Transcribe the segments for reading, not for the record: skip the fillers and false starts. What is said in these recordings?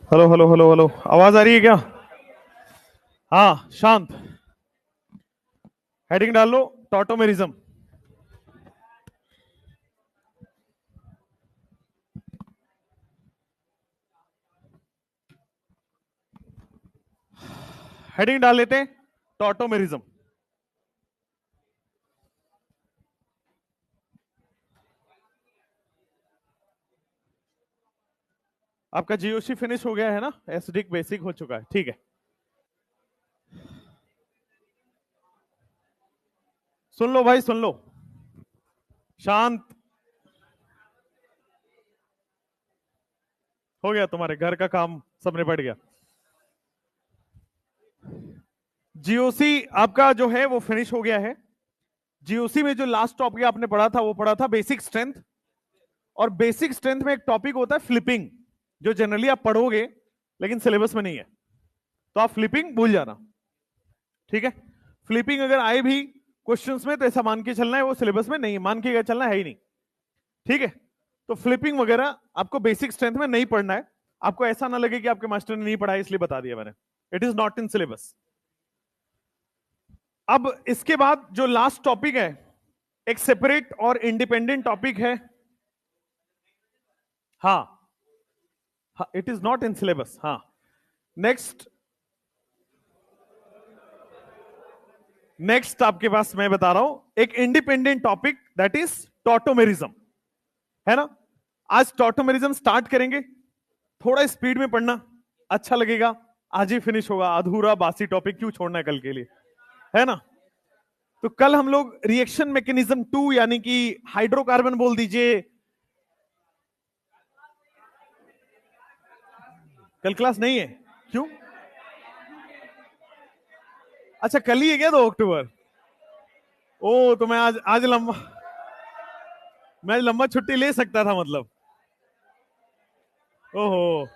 Hello hello hello hello, आवाज आ रही है क्या? हाँ, शांत। हेडिंग डाल लो, टॉटोमेरिज्म। हेडिंग डाल लेते हैं, टॉटोमेरिज्म। आपका जीओसी फिनिश हो गया है ना? एसडिक बेसिक हो चुका है, ठीक है। सुन लो भाई, सुन लो। शांत। हो गया, तुम्हारे घर का काम सब निपट गया। जीओसी आपका जो है वो फिनिश हो गया है। जीओसी में जो लास्ट टॉपिक आपने पढ़ा था वो पढ़ा था बेसिक स्ट्रेंथ। और बेसिक स्ट्रेंथ में एक टॉपिक होता है फ्लिपिंग, जो जनरली आप पढ़ोगे लेकिन सिलेबस में नहीं है। तो आप फ्लिपिंग भूल जाना, ठीक है। फ्लिपिंग अगर आए भी क्वेश्चंस में तो ऐसा मान के चलना है वो सिलेबस में नहीं है, मान के चलना है ही नहीं, ठीक है। तो फ्लिपिंग वगैरह आपको बेसिक स्ट्रेंथ में नहीं पढ़ना है। आपको ऐसा ना लगे कि आपके मास्टर ने नहीं पढ़ाया इसलिए बता दिया मैंने। It is not in syllabus. अब इसके बाद जो लास्ट टॉपिक है, एक सेपरेट और इंडिपेंडेंट टॉपिक है। हाँ, it is not in syllabus. हाँ, नेक्स्ट। नेक्स्ट आपके पास मैं बता रहा हूं एक independent topic, that is tautomerism, है ना। आज टॉटोमेरिज्म स्टार्ट करेंगे। थोड़ा स्पीड में पढ़ना, अच्छा लगेगा। आज ही फिनिश होगा, अधूरा बासी टॉपिक क्यों छोड़ना है कल के लिए, है ना। तो कल हम लोग रिएक्शन मैकेनिज्म 2 यानी कि हाइड्रोकार्बन बोल दीजिए। कल क्लास नहीं है? क्यों? अच्छा, कल ही है क्या 2 अक्टूबर? ओ, तो मैं आज लंबा छुट्टी ले सकता था मतलब। ओहो,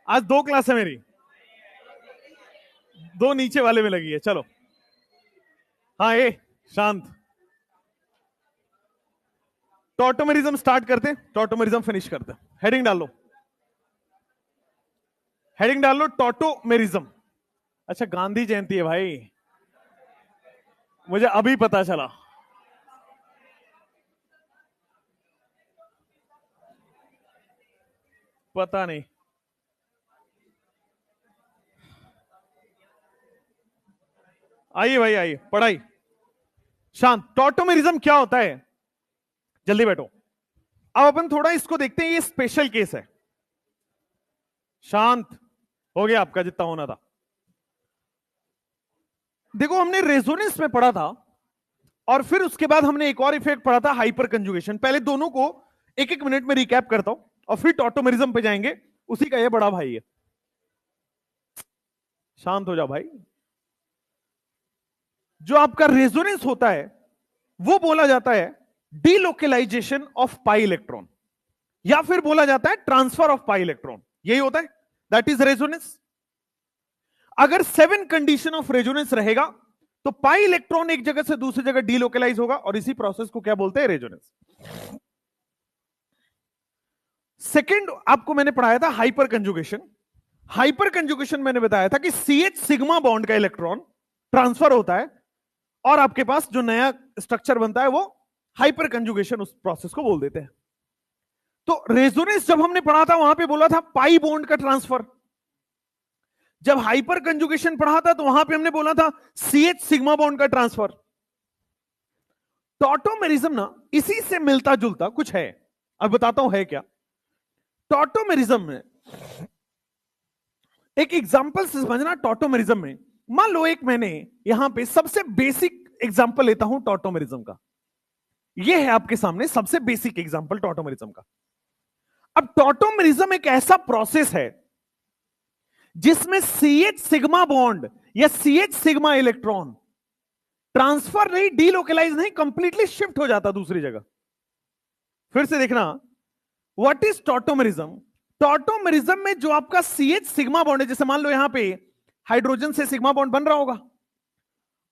आज 2 क्लास है मेरी। 2 नीचे वाले में लगी है, चलो। हाँ, ए शांत। टॉटोमेरिज्म स्टार्ट करते हैं, टॉटोमेरिज्म फिनिश करते हैं। हेडिंग डाल लो, हेडिंग डाल लो, टॉटोमेरिज्म। अच्छा, गांधी जयंती है भाई, मुझे अभी पता चला। पता नहीं। आइए भाई, आइए, पढ़ाई। शांत। टॉटोमेरिज्म क्या होता है? जल्दी बैठो। अब अपन थोड़ा इसको देखते हैं, ये स्पेशल केस है। शांत। हो गया आपका जितना होना था। देखो, हमने रेजोनेंस में पढ़ा था और फिर उसके बाद हमने एक और इफेक्ट पढ़ा था, हाइपर कंजुगेशन। पहले दोनों को एक एक मिनट में रिकैप करता हूं और फिर टॉटोमेरिज्म पे जाएंगे। उसी का ये बड़ा भाई है। शांत हो जाओ भाई। जो आपका रेजोनेंस होता है वो बोला जाता है डीलोकेलाइजेशन ऑफ पाई इलेक्ट्रॉन, या फिर बोला जाता है ट्रांसफर ऑफ पाई इलेक्ट्रॉन। यही होता है, दैट इज रेजोनेंस। अगर 7 कंडीशन ऑफ रेजोनेंस रहेगा तो पाई इलेक्ट्रॉन एक जगह से दूसरी जगह डीलोकेलाइज होगा और इसी प्रोसेस को क्या बोलते हैं? रेजोनेंस। सेकेंड आपको मैंने पढ़ाया था हाइपर कंजुगेशन। हाइपर कंजुगेशन मैंने बताया था कि CH सिग्मा बॉन्ड का इलेक्ट्रॉन ट्रांसफर होता है और आपके पास जो नया स्ट्रक्चर बनता है वो हाइपर कंजुगेशन, उस प्रोसेस को बोल देते हैं। तो रेजोनेंस जब हमने पढ़ा था वहां पे बोला था पाई बॉन्ड का ट्रांसफर। जब हाइपर कंजुगेशन पढ़ा था तो वहां पे हमने बोला था CH सिग्मा बॉन्ड का ट्रांसफर। टॉटोमेरिज्म ना इसी से मिलता जुलता कुछ है। अब बताता हूं है क्या। टॉटोमेरिज्म में एक एग्जांपल से समझना। टॉटोमेरिज्म में मान लो एक मैंने यहां पे सबसे बेसिक एग्जांपल लेता हूं टॉटोमेरिज्म का। यह है आपके सामने सबसे बेसिक एग्जांपल टॉटोमेरिज्म का। अब टॉटोमेरिज्म एक ऐसा प्रोसेस है जिसमें CH सिग्मा बॉन्ड या CH सिग्मा इलेक्ट्रॉन ट्रांसफर नहीं, डीलोकलाइज नहीं, कंप्लीटली शिफ्ट हो जाता दूसरी जगह। फिर से देखना, व्हाट इज टॉटोमेरिज्म। टॉटोमेरिज्म में जो आपका CH सिग्मा बॉन्ड है, जैसे मान लो यहां पे हाइड्रोजन से सिग्मा बॉन्ड बन रहा होगा।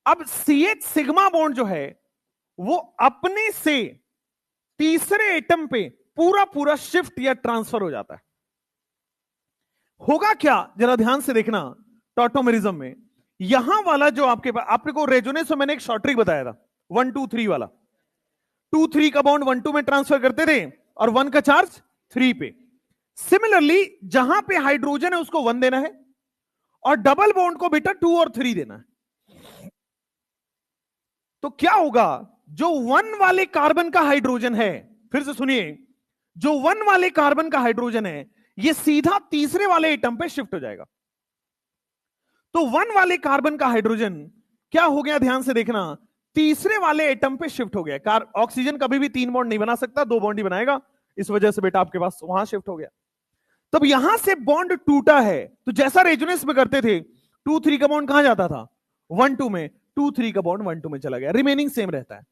अब CH सिग्मा बॉन्ड जो है वो अपने से तीसरे एटम पे पूरा पूरा शिफ्ट या ट्रांसफर हो जाता है। होगा क्या, जरा ध्यान से देखना। टॉटोमेरिज्म में यहां वाला जो आपके पास, आपको रेजोनेंस में मैंने एक शॉर्ट ट्रिक बताया था, 1 2 3 वाला। 2 3 का बॉन्ड 1 2 में ट्रांसफर करते थे और 1 का चार्ज 3 पे। सिमिलरली जहां पे हाइड्रोजन है उसको 1 देना है और डबल बॉन्ड को बेटा 2 और 3 देना है। तो क्या होगा, जो 1 वाले कार्बन का हाइड्रोजन है, फिर से सुनिए, जो 1 वाले कार्बन का हाइड्रोजन है ये सीधा तीसरे वाले एटम पे शिफ्ट हो जाएगा। तो 1 वाले कार्बन का हाइड्रोजन क्या हो गया, ध्यान से देखना, तीसरे वाले एटम पे शिफ्ट हो गया। ऑक्सीजन कभी भी 3 बॉन्ड नहीं बना सकता, 2 बॉन्ड ही बनाएगा, इस वजह से बेटा आपके पास वहां शिफ्ट हो गया। तब यहां से बॉन्ड टूटा है, तो जैसा रेजोनेंस में करते थे 2 3 का बॉन्ड कहां जाता था, 1 2 में, 2 3 का बॉन्ड 1 2 में चला गया, रिमेनिंग सेम रहता है।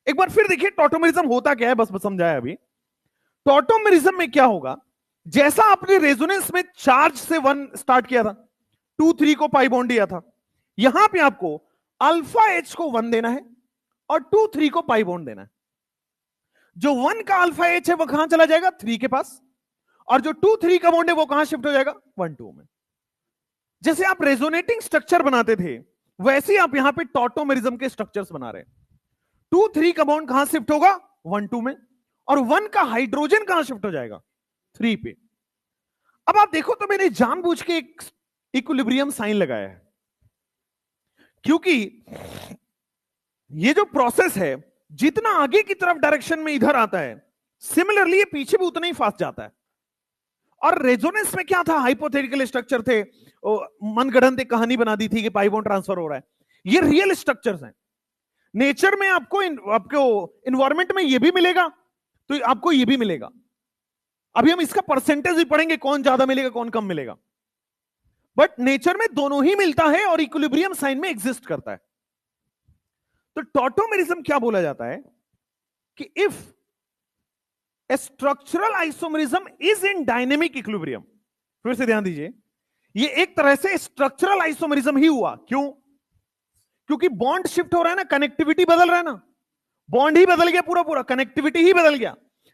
एक बार फिर देखिए टॉटोमेरिज्म होता क्या है, बस समझाया अभी। टॉटोमेरिज्म में क्या होगा, जैसा आपने रेजोनेंस में चार्ज से 1 स्टार्ट किया था, 2 3 को पाई बॉन्ड दिया था, यहां पे आपको अल्फा एच को 1 देना है और 2 3 को पाई बॉन्ड देना है। जो 1 का अल्फा एच है वो कहां चला जाएगा, 3 के पास, और जो 2 3 का बॉन्ड है वो कहां शिफ्ट हो जाएगा, 1 2 में। जैसे आप रेजोनेटिंग स्ट्रक्चर बनाते थे वैसे आप यहां पे टॉटोमेरिज्म के स्ट्रक्चर्स बना रहे हैं। 2 3 का बॉन्ड कहां शिफ्ट होगा, 1 2 में, और 1 का हाइड्रोजन कहां शिफ्ट हो जाएगा, 3 पे। अब आप देखो तो मैंने जानबूझ के एक इक्विलिब्रियम साइन लगाया है, क्योंकि ये जो प्रोसेस है जितना आगे की तरफ डायरेक्शन में इधर आता है, सिमिलरली ये पीछे भी उतना ही फास्ट जाता है। और रेजोनेंस में क्या था, हाइपोथेटिकल स्ट्रक्चर थे, मनगढ़ंत एक कहानी बना दी थी कि पाई बॉन्ड ट्रांसफर हो रहा है। ये रियल स्ट्रक्चर्स हैं। नेचर में आपको इन्वायरमेंट में ये भी मिलेगा तो आपको ये भी मिलेगा। अभी हम इसका परसेंटेज भी पढ़ेंगे, कौन ज्यादा मिलेगा कौन कम मिलेगा, बट नेचर में दोनों ही मिलता है और इक्विलिब्रियम साइन में एग्जिस्ट करता है। तो टॉटोमेरिज्म क्या बोला जाता है कि if a structural isomerism is in dynamic equilibrium, फिर से ध्यान दीजिए, ये एक तरह से स्ट्रक्चरल आइसोमेरिज्म ही हुआ। क्यों, क्योंकि बॉन्ड शिफ्ट हो रहा है ना, कनेक्टिविटी बदल रहा है ना, बॉन्ड ही बदल गया, पूरा पूरा कनेक्टिविटी ही बदल गया।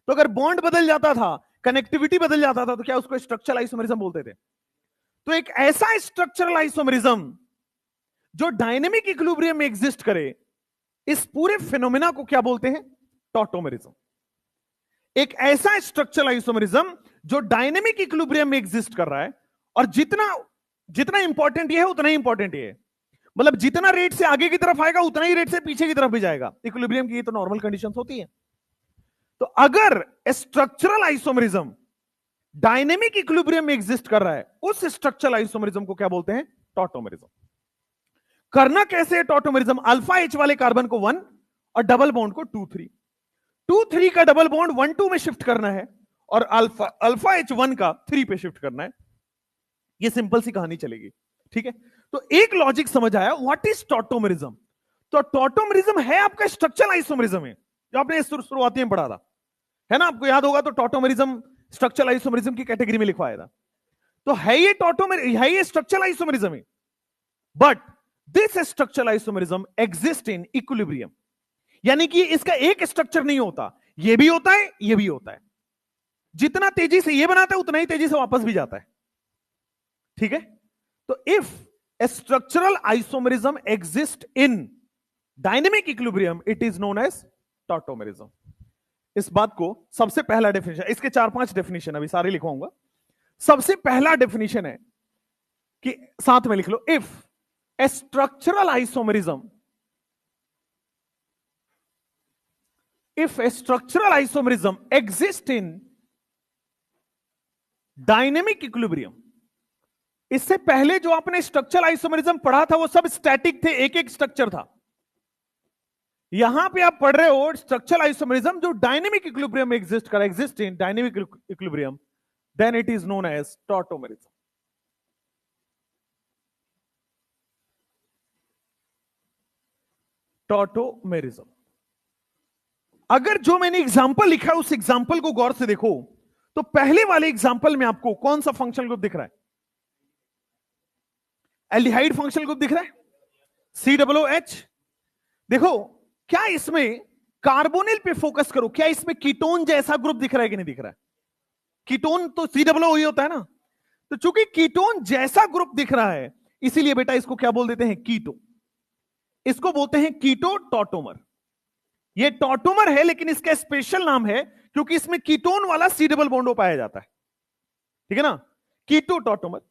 तो अगर बॉन्ड बदल जाता था, कनेक्टिविटी बदल जाता था, तो क्या उसको स्ट्रक्चरल आइसोमेरिज्म बोलते थे। तो एक ऐसा स्ट्रक्चरल आइसोमेरिज्म जो डायनेमिक इक्विलिब्रियम में एग्जिस्ट करे, इस पूरे फिनोमेना को क्या बोलते हैं, टॉटोमेरिज्म। एक ऐसा स्ट्रक्चरल आइसोमेरिज्म जो डायनेमिक इक्विलिब्रियम में एग्जिस्ट कर रहा है, और जितना जितना इंपॉर्टेंट ये है उतना ही इंपॉर्टेंट ये है, मतलब जितना रेट से आगे की तरफ आएगा उतना ही रेट से पीछे की तरफ भी जाएगा। इक्विलिब्रियम की ये तो नॉर्मल कंडीशंस होती है। तो अगर स्ट्रक्चरल आइसोमेरिज्म डायनेमिक इक्विलिब्रियम में एग्जिस्ट कर रहा है, उस स्ट्रक्चरल आइसोमेरिज्म को क्या बोलते हैं, टॉटोमेरिज्म। करना कैसे है टॉटोमेरिज्म, अल्फा एच वाले कार्बन को 1 और डबल बॉन्ड को 2 3, 2 3 का डबल बॉन्ड 1 2 में शिफ्ट करना है और अल्फा एच 1 का 3 पे शिफ्ट करना है। ये सिंपल सी कहानी चलेगी, ठीक है। तो एक लॉजिक समझ आया, व्हाट इज टॉटोमेरिज्म। तो टॉटोमेरिज्म है आपका स्ट्रक्चरल आइसोमेरिज्म है, जो आपने शुरुआती में पढ़ा था, है ना, आपको याद होगा। तो टॉटोमेरिज्म स्ट्रक्चरल आइसोमेरिज्म की कैटेगरी में लिखवाया था। तो है ये है ये स्ट्रक्चरल आइसोमेरिज्म है, but this structural isomerism exist in equilibrium, यानी कि इसका एक स्ट्रक्चर नहीं होता, ये भी होता है ये भी होता है। जितना तेजी से ये बनाता है उतना ही तेजी से वापस भी जाता है, ठीक है। तो if a structural isomerism exist in dynamic equilibrium, it is known as tautomerism. इस बात को सबसे पहला डेफिनेशन, इसके 4-5 डेफिनेशन अभी सारे लिखवाऊंगा। सबसे पहला डेफिनेशन है कि साथ में लिख लो, if a structural isomerism, if a structural isomerism exists in dynamic equilibrium, इससे पहले जो आपने स्ट्रक्चरल आइसोमेरिज्म पढ़ा था वो सब स्टैटिक थे, एक एक स्ट्रक्चर था। यहां पे आप पढ़ रहे हो स्ट्रक्चरल आइसोमेरिज्म जो डायनेमिक इक्विलिब्रियम में exist in dynamic equilibrium, then it is known as tautomerism. Tautomerism. अगर जो मैंने एग्जांपल लिखा है उस एग्जांपल को गौर से देखो, तो पहले वाले एग्जांपल में आपको कौन सा फंक्शनल ग्रुप दिख रहा है, एल्डिहाइड फंक्शनल ग्रुप दिख रहा है, COOH। देखो क्या इसमें कार्बोनिल पे फोकस करो, क्या इसमें कीटोन जैसा ग्रुप दिख रहा है कि नहीं दिख रहा है। कीटोन तो COO ही होता है ना, तो चूंकि कीटोन जैसा ग्रुप दिख रहा है, इसीलिए बेटा इसको क्या बोल देते हैं, कीटो। इसको बोलते हैं कीटो टॉटोमर। ये टॉटोमर है, लेकिन इसका स्पेशल नाम है क्योंकि इसमें कीटोन वाला सी डबल बॉन्ड पाया जाता है, ठीक है ना, कीटो टॉटोमर।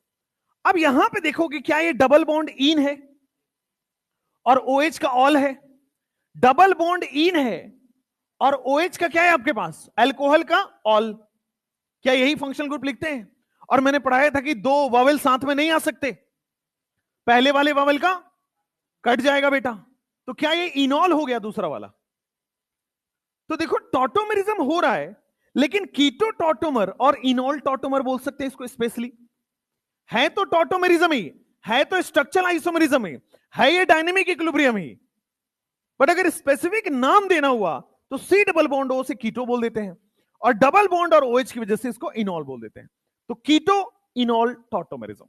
अब यहां पे देखोगे क्या ये डबल बॉन्ड इन है और OH का ऑल है, डबल बॉन्ड इन है और OH का क्या है आपके पास, अल्कोहल का ऑल। क्या यही फंक्शनल ग्रुप लिखते हैं? और मैंने पढ़ाया था कि दो वावेल साथ में नहीं आ सकते, पहले वाले वावेल का कट जाएगा बेटा, तो क्या ये इनॉल हो गया दूसरा वाला? तो देखो टॉटोमेरिज्म हो रहा है, लेकिन कीटो टॉटोमर और इनॉल टॉटोमर बोल सकते हैं इसको स्पेशली। है तो टॉटोमेरिज्म ही, है तो स्ट्रक्चरल आइसोमेरिज्म ही, है ये डायनेमिक इक्विलिब्रियम ही, बट अगर स्पेसिफिक नाम देना हुआ तो सी डबल बॉन्ड ओ से कीटो बोल देते हैं और डबल बॉन्ड और OH की वजह से इसको इनॉल बोल देते हैं। तो कीटो इनॉल टॉटोमेरिज्म।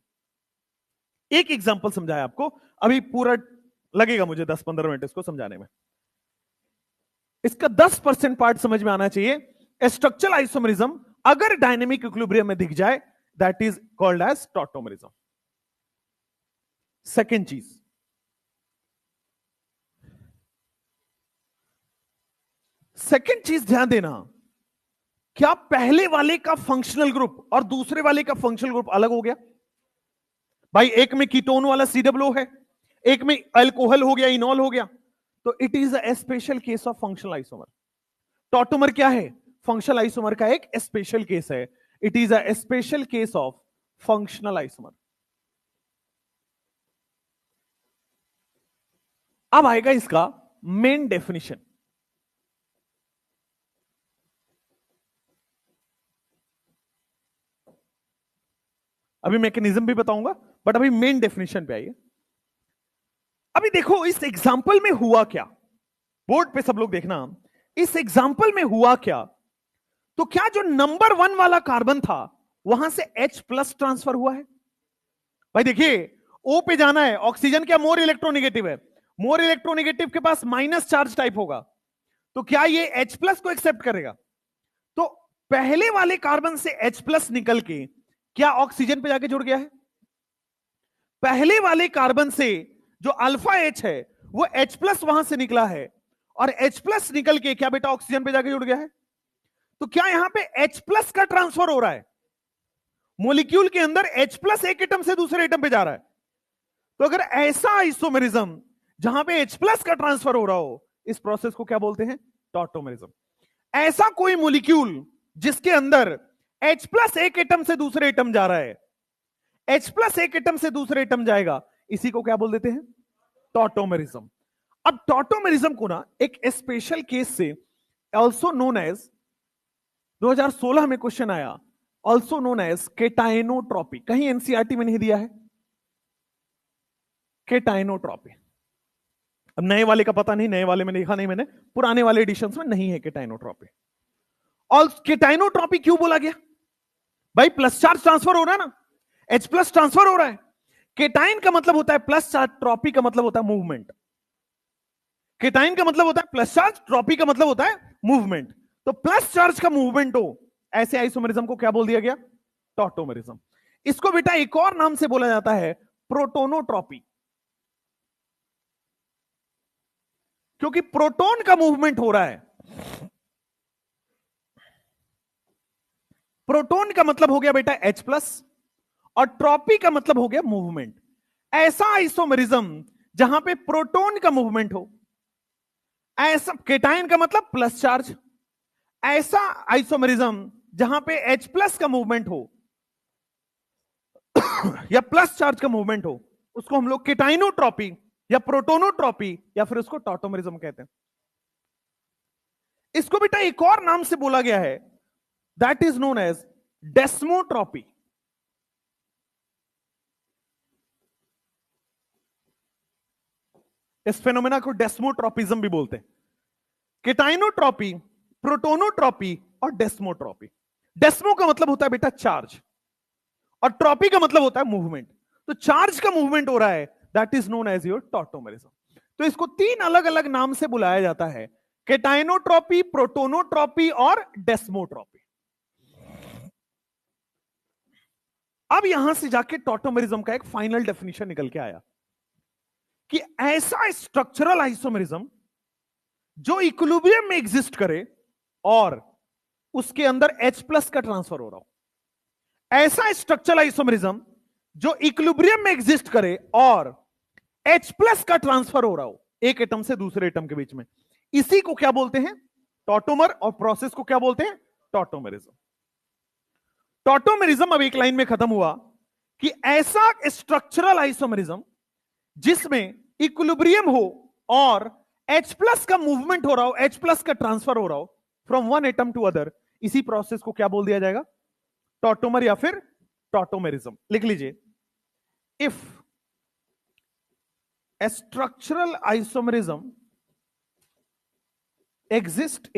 एक एग्जांपल समझाया आपको, अभी पूरा लगेगा मुझे 10-15 मिनट इसको समझाने में। इसका 10% पार्ट समझ में आना चाहिए। स्ट्रक्चरल आइसोमेरिज्म अगर डायनेमिक इक्विलिब्रियम में दिख जाए, that is called as tautomerism. Second चीज ध्यान देना, क्या पहले वाले का फंक्शनल ग्रुप और दूसरे वाले का फंक्शनल ग्रुप अलग हो गया? भाई एक में कीटोन वाला COO है, एक में अल्कोहल हो गया, इनॉल हो गया, तो it is a special case of functional isomer. Tautomer क्या है? फंक्शनल आइसोमर का एक स्पेशल केस है। It is a special case of functional isomer. अब आएगा इसका मेन डेफिनेशन। अभी मैकेनिज्म भी बताऊंगा, बट अभी मेन डेफिनेशन पे आइए। अभी देखो इस एग्जाम्पल में हुआ क्या, बोर्ड पे सब लोग देखना, इस एग्जाम्पल में हुआ क्या? तो क्या जो नंबर 1 वाला कार्बन था वहां से H+ ट्रांसफर हुआ है? भाई देखिए, O पे जाना है, ऑक्सीजन क्या मोर इलेक्ट्रोनेगेटिव है, मोर इलेक्ट्रोनेगेटिव के पास माइनस चार्ज टाइप होगा, तो क्या ये H+ को एक्सेप्ट करेगा? तो पहले वाले कार्बन से H+ निकल के क्या ऑक्सीजन पे जाके जुड़ गया है? पहले वाले कार्बन से जो अल्फा H है वो H+ वहां से निकला है और H+ निकल के क्या बेटा ऑक्सीजन पे जाके जुड़ गया है? तो क्या यहां पे H+ का ट्रांसफर हो रहा है? मॉलिक्यूल के अंदर H+ एक एटम से दूसरे एटम पे जा रहा है। तो अगर ऐसा आइसोमेरिज्म जहां पे H+ का ट्रांसफर हो रहा हो, इस प्रोसेस को क्या बोलते हैं? टॉटोमेरिज्म। ऐसा कोई मॉलिक्यूल जिसके अंदर H+ एक एटम से दूसरे एटम जा रहा है, H+ एक एटम से दूसरे एटम जाएगा, इसी को क्या बोल देते हैं? टॉटोमेरिज्म। अब टॉटोमेरिज्म को ना एक स्पेशल केस से ऑल्सो नोन एज, 2016 में क्वेश्चन आया, ऑल्सो नोन एज केटाइनोट्रॉपी। कहीं एनसीईआरटी में नहीं दिया है केटाइनोट्रॉपी। अब नए वाले का पता नहीं, नए वाले में लिखा नहीं मैंने, पुराने वाले एडिशंस में नहीं है केटाइनोट्रॉपी। और केटाइनोट्रॉपी क्यों बोला गया? भाई प्लस चार्ज ट्रांसफर हो रहा है ना, H+ ट्रांसफर हो रहा है। केटाइन का मतलब होता है प्लस चार्ज, ट्रॉपी का मतलब होता है मूवमेंट। केटाइन का मतलब होता है प्लस चार्ज, ट्रॉपी का मतलब होता है मूवमेंट। तो प्लस चार्ज का मूवमेंट हो, ऐसे आइसोमेरिज्म को क्या बोल दिया गया? टॉटोमेरिज्म। इसको बेटा एक और नाम से बोला जाता है प्रोटोनोट्रॉपी, क्योंकि प्रोटॉन का मूवमेंट हो रहा है। प्रोटॉन का मतलब हो गया बेटा H+ और ट्रॉपी का मतलब हो गया मूवमेंट। ऐसा आइसोमेरिज्म जहां पे प्रोटॉन का मूवमेंट हो, ऐसा केटाइन का मतलब प्लस चार्ज, ऐसा आइसोमेरिज्म जहां पे H+ का मूवमेंट हो या प्लस चार्ज का मूवमेंट हो, उसको हम लोग केटाइनोट्रॉपी या प्रोटोनोट्रॉपी या फिर उसको टॉटोमेरिज्म कहते हैं। इसको बेटा एक और नाम से बोला गया है, दैट इज नोन एज डेस्मोट्रॉपी। इस फेनोमेना को डेस्मोट्रॉपिज्म भी बोलते हैं। केटाइनोट्रॉपी, प्रोटोनोट्रॉपी और डेस्मोट्रॉपी। डेस्मो का मतलब होता है बेटा चार्ज और ट्रॉपी का मतलब होता है मूवमेंट। तो चार्ज का मूवमेंट हो रहा है, that is known as your tautomerism. तो इसको 3 अलग अलग नाम से बुलाया जाता है, केटाइनोट्रॉपी, प्रोटोनोट्रॉपी और डेस्मोट्रॉपी। अब यहां से जाके टॉटोमेरिज्म का एक फाइनल डेफिनेशन निकल के आया कि ऐसा स्ट्रक्चरल आइसोमेरिज्म जो इक्विलिब्रियम में एग्जिस्ट करे और उसके अंदर H+ का ट्रांसफर हो रहा हो, ऐसा स्ट्रक्चरल आइसोमेरिज्म जो इक्विलिब्रियम में एग्जिस्ट करे और H+ का ट्रांसफर हो रहा हो एक एटम से दूसरे एटम के बीच में, इसी को क्या बोलते हैं? टॉटोमर। और प्रोसेस को क्या बोलते हैं? टॉटोमेरिज्म। टॉटोमेरिज्म अब एक लाइन में खत्म हुआ कि ऐसा स्ट्रक्चरल आइसोमेरिज्म जिसमें इक्विलिब्रियम हो और H+ का मूवमेंट हो रहा हो, H+ का ट्रांसफर हो रहा हो from one atom to other, इसी प्रोसेस को क्या बोल दिया जाएगा? टॉटोमर या फिर टॉटोमेरिज्म। लिख लीजिए, if a structural isomerism exists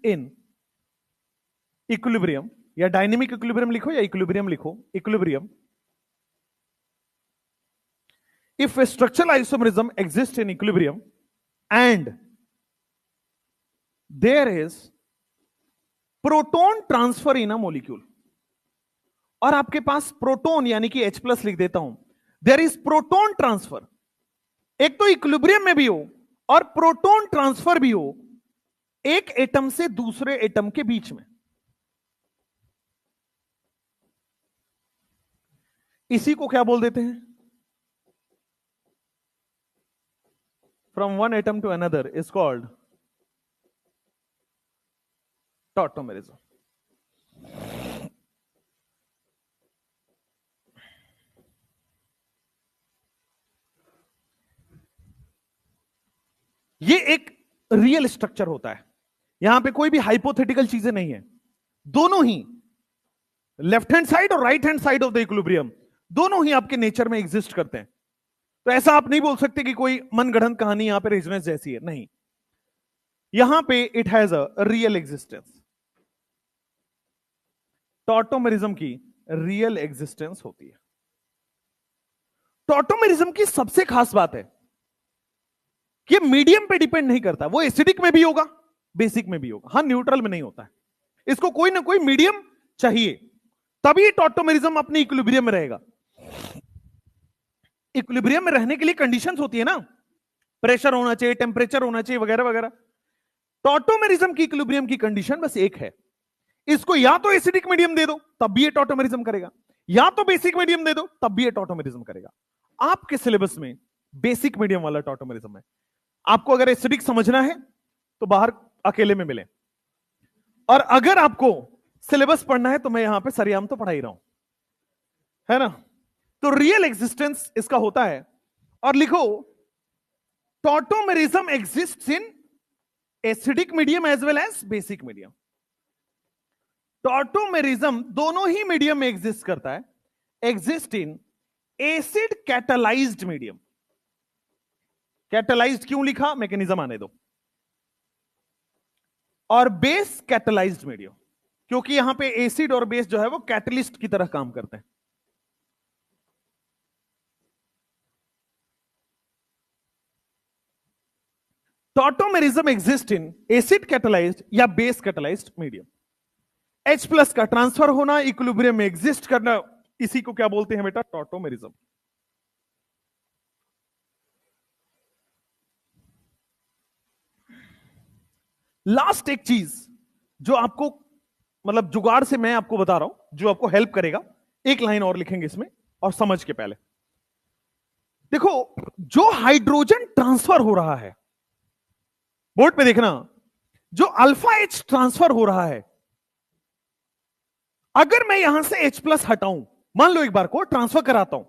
in equilibrium, या डायनेमिक इक्विलिब्रियम लिखो या इक्विलिब्रियम लिखो, equilibrium, if a structural isomerism exists in equilibrium and there is proton transfer in a molecule, और आपके पास प्रोटॉन यानी कि H+ लिख देता हूं, देयर इज प्रोटॉन ट्रांसफर, एक तो इक्विलिब्रियम में भी हो और प्रोटॉन ट्रांसफर भी हो एक एटम से दूसरे एटम के बीच में, इसी को क्या बोल देते हैं? From one atom to another is called tautomerism. ये एक रियल स्ट्रक्चर होता है, यहां पे कोई भी हाइपोथेटिकल चीजें नहीं है, दोनों ही लेफ्ट हैंड साइड और right hand side of the equilibrium दोनों ही आपके नेचर में एग्जिस्ट करते हैं। तो ऐसा आप नहीं बोल सकते कि कोई मनगढ़ंत कहानी यहां पे रेजोनेंस जैसी है, नहीं, यहां पे it has a real existence. Tautomerism की रियल एग्जिस्टेंस होती है। टॉटोमेरिज्म की सबसे खास बात है कि मीडियम पे डिपेंड नहीं करता, वो एसिडिक में भी होगा बेसिक में भी होगा, हाँ न्यूट्रल में नहीं होता है, इसको कोई ना कोई मीडियम चाहिए, तभी टॉटोमेरिज्म अपने इक्विलिब्रियम में रहेगा। इक्विलिब्रियम में रहने के लिए कंडीशंस होती है ना, प्रेशर होना चाहिए, टेम्परेचर होना चाहिए, वगैरह वगैरह। टॉटोमेरिज्म की इक्विलिब्रियम की कंडीशन बस एक है, इसको या तो एसिडिक मीडियम दे दो तब भी ये टॉटोमेरिज्म करेगा, या तो बेसिक मीडियम दे दो तब भी ये टॉटोमेरिज्म करेगा। आपके सिलेबस में बेसिक मीडियम वाला टॉटोमेरिज्म है, आपको अगर एसिडिक समझना है तो बाहर अकेले में मिले, और अगर आपको सिलेबस पढ़ना है तो मैं यहां पे सरेआम तो पढ़ा ही रहा हूं, है ना। तो रियल एग्जिस्टेंस इसका होता है, और लिखो tautomerism exists in acidic medium as well as basic medium. Tautomerism दोनों ही मीडियम में एग्जिस्ट करता है, exist in acid catalysed medium. Catalysed क्यों लिखा, मैकेनिज्म आने दो, और बेस कैटालाइज्ड मीडियम, क्योंकि यहां पे एसिड और बेस जो है वो कैटलिस्ट की तरह काम करते हैं। Tautomerism exist in acid catalysed या बेस कैटालाइज्ड मीडियम। H+ का ट्रांसफर होना, इक्विलिब्रियम में एग्जिस्ट करना, इसी को क्या बोलते हैं बेटा? टॉटोमेरिज्म। लास्ट एक चीज जो आपको मतलब जुगाड़ से मैं आपको बता रहा हूं, जो आपको हेल्प करेगा, एक लाइन और लिखेंगे इसमें और समझ के पहले देखो, जो हाइड्रोजन ट्रांसफर हो रहा है, बोर्ड पे देखना, जो अल्फा H ट्रांसफर हो रहा है, अगर मैं यहां से H+ हटाऊं, मान लो एक बार को ट्रांसफर कराता हूं,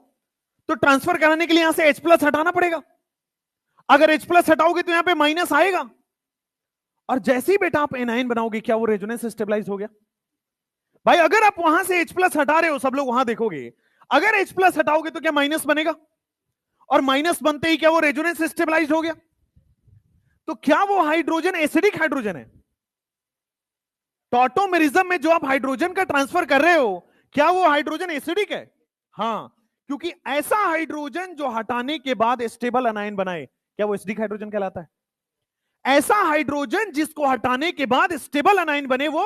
तो ट्रांसफर कराने के लिए यहां से H+ हटाना पड़ेगा। अगर H+ हटाओगे तो यहां पे माइनस आएगा, और जैसे ही बेटा आप एनायन बनाओगे, क्या वो रेजोनेंस स्टेबलाइज हो गया? भाई अगर आप वहां से H+ हटा रहे हो, सब लोग वहां देखोगे, अगर H+ हटाओगे तो क्या माइनस बनेगा? और माइनस बनते ही क्या वो रेजोनेंस स्टेबलाइज हो गया? तो क्या वो हाइड्रोजन एसिडिक हाइड्रोजन है? टॉटोमेरिज्म में जो आप हाइड्रोजन का ट्रांसफर कर रहे हो, क्या वो हाइड्रोजन एसिडिक है? हां, क्योंकि ऐसा हाइड्रोजन जो हटाने के बाद स्टेबल अनायन बनाए, क्या वो एसिडिक हाइड्रोजन कहलाता है? ऐसा हाइड्रोजन जिसको हटाने के बाद स्टेबल अनाइन बने वो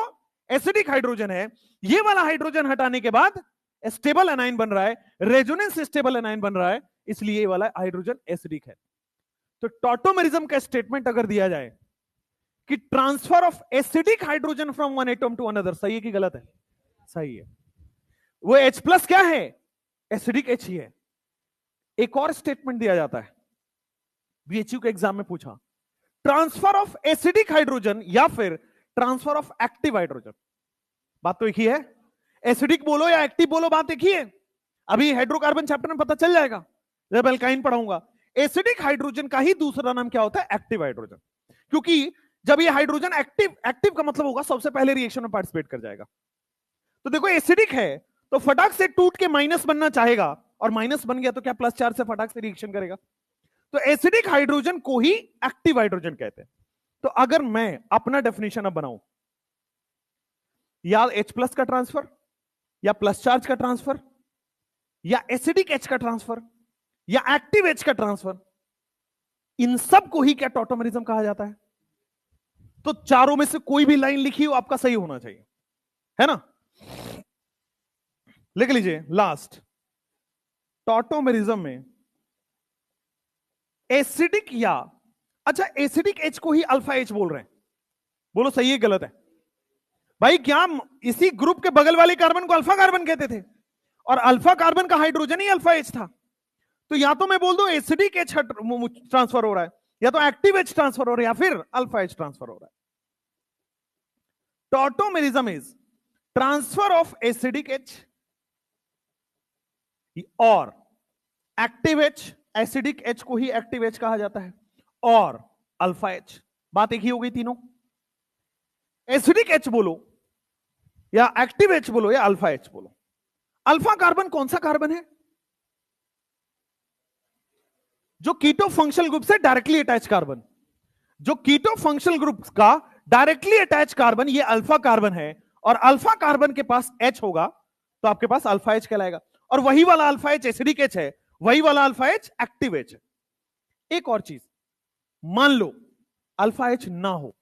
एसिडिक हाइड्रोजन है। ये वाला हाइड्रोजन हटाने के बाद स्टेबल अनाइन बन रहा है, रेजोनेंस स्टेबल अनाइन बन रहा है, इसलिए ये वाला हाइड्रोजन एसिडिक है। तो टॉटोमेरिज्म का स्टेटमेंट अगर दिया जाए कि transfer of acidic hydrogen from one atom to another, सही है कि गलत है? सही है। वो H+ क्या है? एसिडिक H ही है। एक और स्टेटमेंट दिया जाता है, बीएचयू के एग्जाम में पूछा, ट्रांसफर ऑफ एसिडिक हाइड्रोजन या फिर ट्रांसफर ऑफ एक्टिव हाइड्रोजन। बात तो एक ही है, एसिडिक बोलो या एक्टिव बोलो, बात एक ही है। अभी हाइड्रोकार्बन चैप्टर में पता चल जाएगा जब एल्काइन पढ़ाऊंगा। एसिडिक हाइड्रोजन का ही दूसरा नाम क्या होता है? Active hydrogen. क्योंकि जब ये हाइड्रोजन एक्टिव का मतलब होगा सबसे पहले रिएक्शन में पार्टिसिपेट कर जाएगा। तो देखो एसिडिक है तो फटाक से टूट के माइनस बनना चाहेगा, और माइनस बन गया तो क्या प्लस चार्ज से फटाक से रिएक्शन करेगा। तो एसिडिक हाइड्रोजन को ही एक्टिव हाइड्रोजन कहते हैं। तो अगर मैं अपना डेफिनेशन अब बनाऊं, या H+ का ट्रांसफर, या प्लस चार्ज का ट्रांसफर, या एसिडिक H का ट्रांसफर, या एक्टिव H का ट्रांसफर, इन सब को ही क्या टॉटोमेरिज्म कहा जाता है? तो चारों में से कोई भी लाइन लिखी हो आपका सही होना चाहिए, है ना? लिख लीजिए लास्ट, टॉटोमेरिज्म में एसिडिक या, अच्छा एसिडिक H को ही अल्फा H बोल रहे हैं, बोलो सही है गलत है? भाई क्या इसी ग्रुप के बगल वाले कार्बन को अल्फा कार्बन कहते थे, और अल्फा कार्बन का हाइड्रोजन ही अल्फा H था। तो या तो मैं बोल दूं एसिडिक H ट्रांसफर हो रहा है, या तो एक्टिव H ट्रांसफर हो रहा है, या फिर अल्फा H ट्रांसफर हो रहा है। Tautomerism is transfer of acidic H और एक्टिव H, एसिडिक H को ही एक्टिव H कहा जाता है, और अल्फा H। बात एक ही हो गई तीनों। एसिडिक H बोलो या एक्टिव H बोलो या अल्फा H बोलो, अल्फा कार्बन कौन सा कार्बन है? जो कीटो फंक्शनल ग्रुप से डायरेक्टली अटैच कार्बन। जो कीटो फंक्शनल ग्रुप का डायरेक्टली अटैच कार्बन ये अल्फा कार्बन है, और अल्फा कार्बन के पास H होगा तो आपके पास अल्फा H कहलाएगा। और वही वाला अल्फा H एसिडिक H है, वही वाला अल्फा H एक्टिव H है। एक और चीज, मान लो अल्फा H ना हो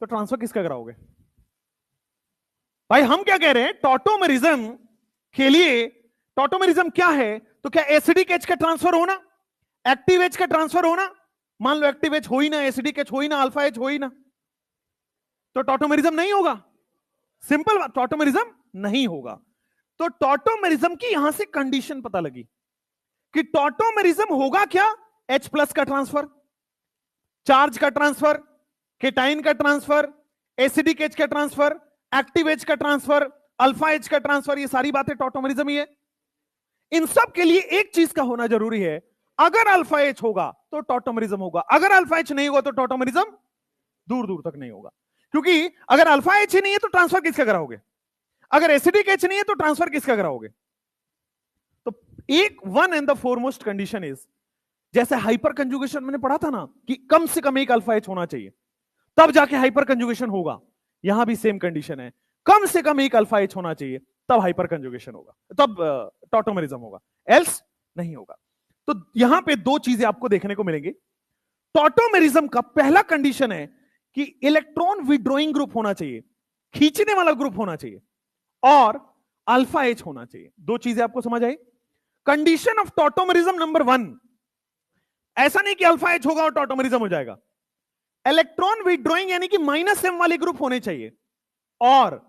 तो ट्रांसफर किसका कराओगे? भाई हम क्या कह रहे हैं, टॉटोमेरिज्म के लिए, टॉटोमेरिज्म क्या है? तो क्या एसिडिक H का ट्रांसफर होना, एक्टिव H का ट्रांसफर होना? मान लो एक्टिव H हो ही ना, एसिडिक H हो ही ना, अल्फा H हो ही ना, तो टॉटोमेरिज्म नहीं होगा। सिंपल बात, टॉटोमेरिज्म नहीं होगा। तो टॉटोमेरिज्म की यहां से कंडीशन पता लगी कि टॉटोमेरिज्म होगा क्या? H+ का ट्रांसफर, चार्ज का ट्रांसफर, केटाइन का ट्रांसफर, एसिडिक H का ट्रांसफर, एक्टिव H का ट्रांसफर, अल्फा H का ट्रांसफर, ये सारी बातें टॉटोमेरिज्म ही है। इन सब के लिए एक चीज का होना जरूरी है, अगर अल्फा H होगा तो टॉटोमेरिज्म होगा, अगर अल्फा H नहीं होगा तो टॉटोमेरिज्म दूर दूर तक नहीं होगा। क्योंकि अगर अल्फा H ही नहीं है तो ट्रांसफर किसका कराओगे? अगर एसिडिक H नहीं है तो ट्रांसफर किसका कराओगे? तो एक one and the foremost condition is, जैसे हाइपर कंजुगेशन मैंने पढ़ा था ना कि कम से कम एक अल्फा H होना चाहिए, तब जाके हाइपर कंजुगेशन होगा। यहां भी सेम कंडीशन है, कम से कम एक अल्फा H होना चाहिए, तब हाइपर कंजुगेशन होगा, तब टॉटोमेरिज्म होगा, एल्स नहीं होगा। तो यहां पे दो चीजें आपको देखने को मिलेंगी। टॉटोमेरिज्म का पहला कंडीशन है कि इलेक्ट्रॉन विड्रॉइंग ग्रुप होना चाहिए, खींचने वाला ग्रुप होना चाहिए, और अल्फा H होना चाहिए। दो चीजें आपको समझ आई। कंडीशन ऑफ टॉटोमेरिज्म नंबर 1, ऐसा नहीं कि अल्फा H होगा और टॉटोमेरिज्म हो जाएगा। इलेक्ट्रॉन विड्रॉइंग यानी कि -m वाले ग्रुप होने चाहिए, और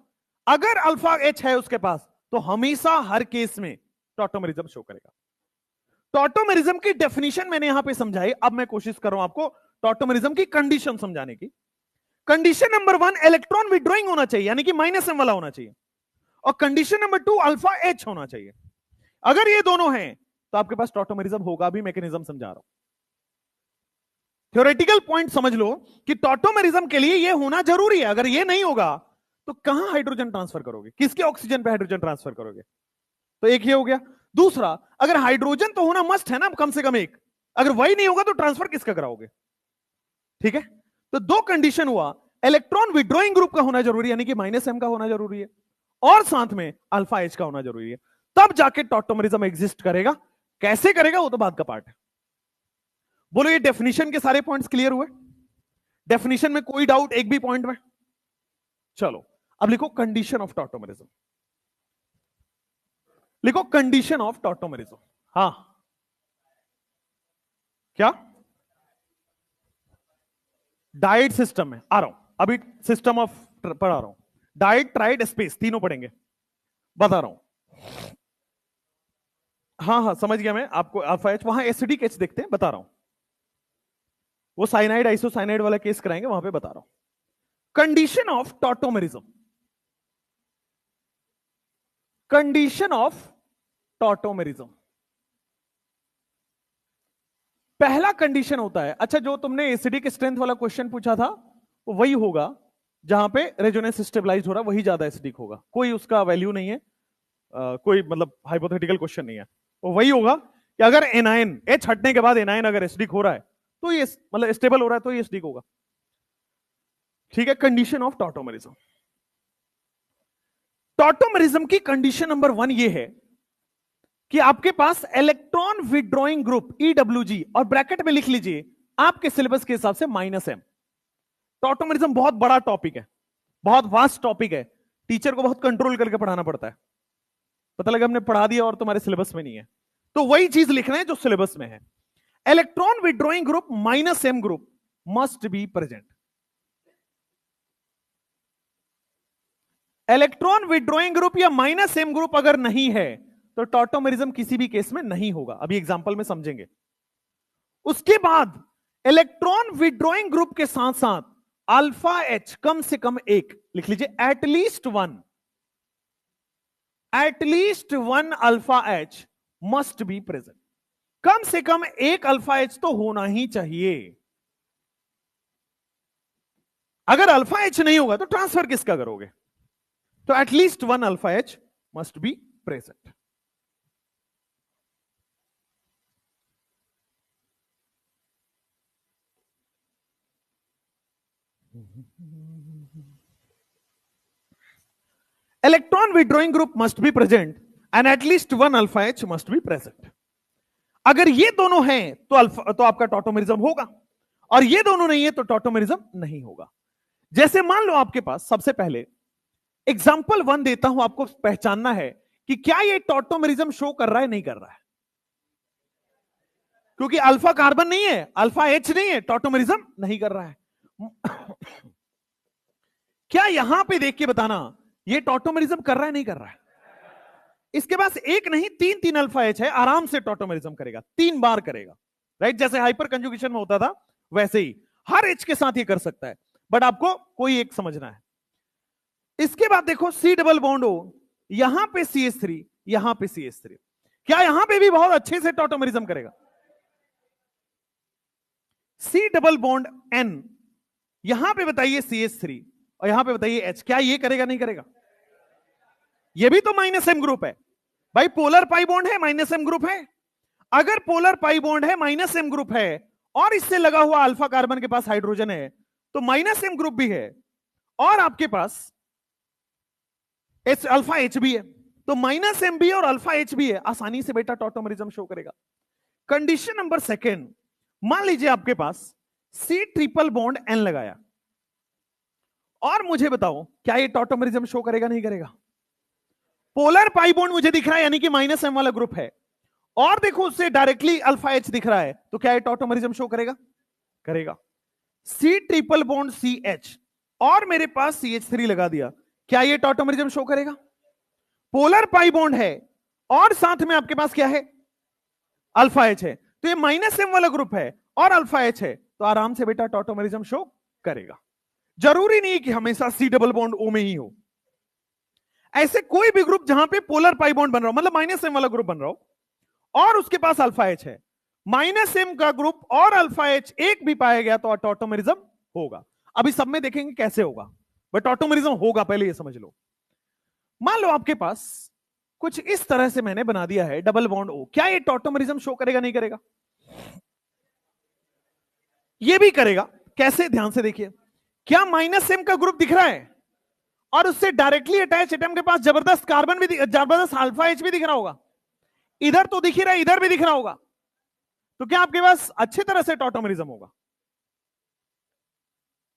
अगर अल्फा H है उसके पास तो हमेशा हर केस में टॉटोमेरिज्म शो करेगा। टॉटोमेरिज्म की डेफिनेशन मैंने यहां पे समझाई, अब मैं कोशिश कर रहा हूं आपको टॉटोमेरिज्म की कंडीशन समझाने की। कंडीशन नंबर 1 इलेक्ट्रॉन विड्रॉइंग होना चाहिए यानी कि -m वाला होना चाहिए, और कंडीशन नंबर 2 अल्फा H होना चाहिए। अगर ये दोनों हैं तो आपके पास टॉटोमेरिज्म होगा भी। मैकेनिज्म समझा रहा हूं, थ्योरेटिकल पॉइंट समझ लो कि टॉटोमेरिज्म के लिए ये होना जरूरी है। अगर ये नहीं होगा तो कहां हाइड्रोजन ट्रांसफर करोगे, किसके ऑक्सीजन पे हाइड्रोजन ट्रांसफर करोगे? तो एक ही हो गया। दूसरा, अगर हाइड्रोजन तो होना मस्ट है ना कम से कम एक, अगर वही नहीं होगा तो ट्रांसफर किसका कराओगे? ठीक है, तो दो कंडीशन हुआ, इलेक्ट्रॉन विड्रॉइंग ग्रुप का होना जरूरी है यानी कि -m का होना जरूरी है, और साथ में अल्फा H का होना जरूरी है, तब जाके टॉटोमेरिज्म एग्जिस्ट करेगा। कैसे करेगा वो तो बात का पार्ट है। बोलो ये डेफिनेशन के सारे पॉइंट्स क्लियर हुए? डेफिनेशन में कोई डाउट एक भी पॉइंट में? चलो अब लिखो कंडीशन ऑफ टॉटोमेरिज्म, लिखो कंडीशन ऑफ टॉटोमेरिज्म। हाँ क्या डाइट सिस्टम में आ रहा हूं, अभी सिस्टम ऑफ पढ़ा रहा हूं, डाइट ट्राइड स्पेस तीनों पढ़ेंगे, बता रहा हूं। हाँ हाँ समझ गया मैं आपको, अल्फा एच वहां एसिडिक एच देखते हैं, बता रहा हूं, वो साइनाइड आइसोसाइनाइड वाला केस कराएंगे, वहां पे बता रहा हूं। Condition of tautomerism, condition of tautomerism, पहला कंडीशन होता है, अच्छा जो तुमने एसिडिक स्ट्रेंथ वाला क्वेश्चन पूछा था वो वही होगा, जहां पे रेजोनेंस स्टेबलाइज हो रहा है वही ज्यादा एसिडिक होगा, कोई उसका वैल्यू नहीं है, कोई मतलब हाइपोथेटिकल क्वेश्चन नहीं है, वो वही होगा कि अगर एनायन एच हटने के बाद एनायन अगर एसिडिक हो रहा है तो ये मतलब स्टेबल हो रहा है तो ये एसिडिक होगा। ठीक है, कंडीशन ऑफ टॉटोमेरिज्म। टॉटोमेरिज्म की कंडीशन नंबर 1 ये है कि आपके पास इलेक्ट्रॉन विड्रॉइंग ग्रुप EWG, और ब्रैकेट में लिख लीजिए आपके सिलेबस के हिसाब से -m। टॉटोमेरिज्म बहुत बड़ा टॉपिक है, बहुत वास्ट टॉपिक है, टीचर को बहुत कंट्रोल करके पढ़ाना पड़ता है, पता लगा हमने पढ़ा दिया और तुम्हारे सिलेबस में नहीं है, तो वही चीज लिखना है जो सिलेबस में है। Electron withdrawing group -m group must be present. Electron withdrawing group या -m ग्रुप अगर नहीं है तो टॉटोमेरिज्म किसी भी केस में नहीं होगा, अभी एग्जांपल में समझेंगे। उसके बाद इलेक्ट्रॉन विड्रॉइंग ग्रुप के साथ साथ अल्फा एच कम से कम एक लिख लीजिए, at least one alpha H must be present, कम से कम एक अल्फा एच तो होना ही चाहिए। अगर अल्फा एच नहीं होगा तो ट्रांसफर किसका करोगे, तो at least one alpha H must be present. Electron withdrawing group must be present and at least one alpha H must be present. अगर ये दोनों हैं तो आपका टॉटोमेरिज्म होगा, और ये दोनों नहीं है तो टॉटोमेरिज्म नहीं होगा। जैसे मान लो आपके पास, सबसे पहले एग्जाम्पल 1 देता हूं, आपको पहचानना है कि क्या ये टॉटोमेरिज्म शो कर रहा है नहीं कर रहा है, क्योंकि अल्फा कार्बन नहीं है, अल्फा एच नहीं है, टॉटोमेरिज्म नहीं कर रहा है। क्या यहां पे देख के बताना ये टॉटोमेरिज्म कर रहा है नहीं कर रहा है? इसके पास एक नहीं तीन अल्फा एच है, आराम से टॉटोमेरिज्म करेगा, 3 बार करेगा, राइट? जैसे हाइपर कंजुगेशन में होता था वैसे ही हर एच के साथ ये कर सकता है, बट आपको कोई एक समझना है। इसके बाद देखो C डबल बॉन्ड O, यहां पे CH3, यहां पे CH3, क्या यहां पे भी बहुत अच्छे से टॉटोमेरिज्म करेगा? C डबल बॉन्ड N, यहां पे बताइए CH3 और यहां पे बताइए H, क्या ये करेगा नहीं करेगा? ये भी तो -m ग्रुप है भाई, पोलर पाई बॉन्ड है, -m ग्रुप है। अगर पोलर पाई बॉन्ड है, -m ग्रुप है, और इससे लगा हुआ अल्फा कार्बन के पास हाइड्रोजन है, तो -m ग्रुप भी है, और आपके पास अल्फा एच भी है, तो -m भी और अल्फा एच भी है, आसानी से बेटा टॉटोमेरिज्म शो करेगा। कंडीशन नंबर 2, मान लीजिए आपके पास C ट्रिपल बॉन्ड N लगाया, और मुझे बताओ क्या ये टॉटोमेरिज्म शो करेगा नहीं करेगा? पोलर पाई बॉन्ड मुझे दिख रहा है, यानी कि -m वाला ग्रुप है, और देखो उससे डायरेक्टली अल्फा एच दिख रहा है, तो क्या ये टॉटोमेरिज्म शो करेगा? करेगा। C ट्रिपल बॉन्ड CH, और मेरे पास CH3 लगा दिया, क्या ये टॉटोमेरिज्म शो करेगा? पोलर पाई बॉन्ड है और साथ में आपके पास क्या है? अल्फा एच है, तो ये -m वाला ग्रुप है और अल्फा एच है, तो आराम से बेटा टॉटोमेरिज्म शो करेगा। जरूरी नहीं कि हमेशा C डबल बॉन्ड O में ही हो, ऐसे कोई भी ग्रुप जहां पे पोलर पाई बॉन्ड बन रहा हो, मतलब -m वाला ग्रुप बन रहा हो और उसके पास अल्फा एच है, -m का ग्रुप और अल्फा एच एक भी पाया गया तो टॉटोमेरिज्म होगा। अभी सब में देखेंगे कैसे होगा, बट टॉटोमेरिज्म होगा, पहले ये समझ लो। मान लो आपके पास कुछ इस तरह से मैंने बना दिया है डबल बॉन्ड O, क्या ये टॉटोमेरिज्म शो करेगा नहीं करेगा? ये भी करेगा। कैसे? ध्यान से देखिए, क्या -m का ग्रुप दिख रहा है और उससे डायरेक्टली अटैच एटम के पास जबरदस्त कार्बन भी, जबरदस्त अल्फा एच भी दिख रहा होगा, इधर तो दिख ही रहा है, इधर भी दिख रहा होगा, तो क्या आपके पास अच्छी तरह से टॉटोमेरिज्म होगा?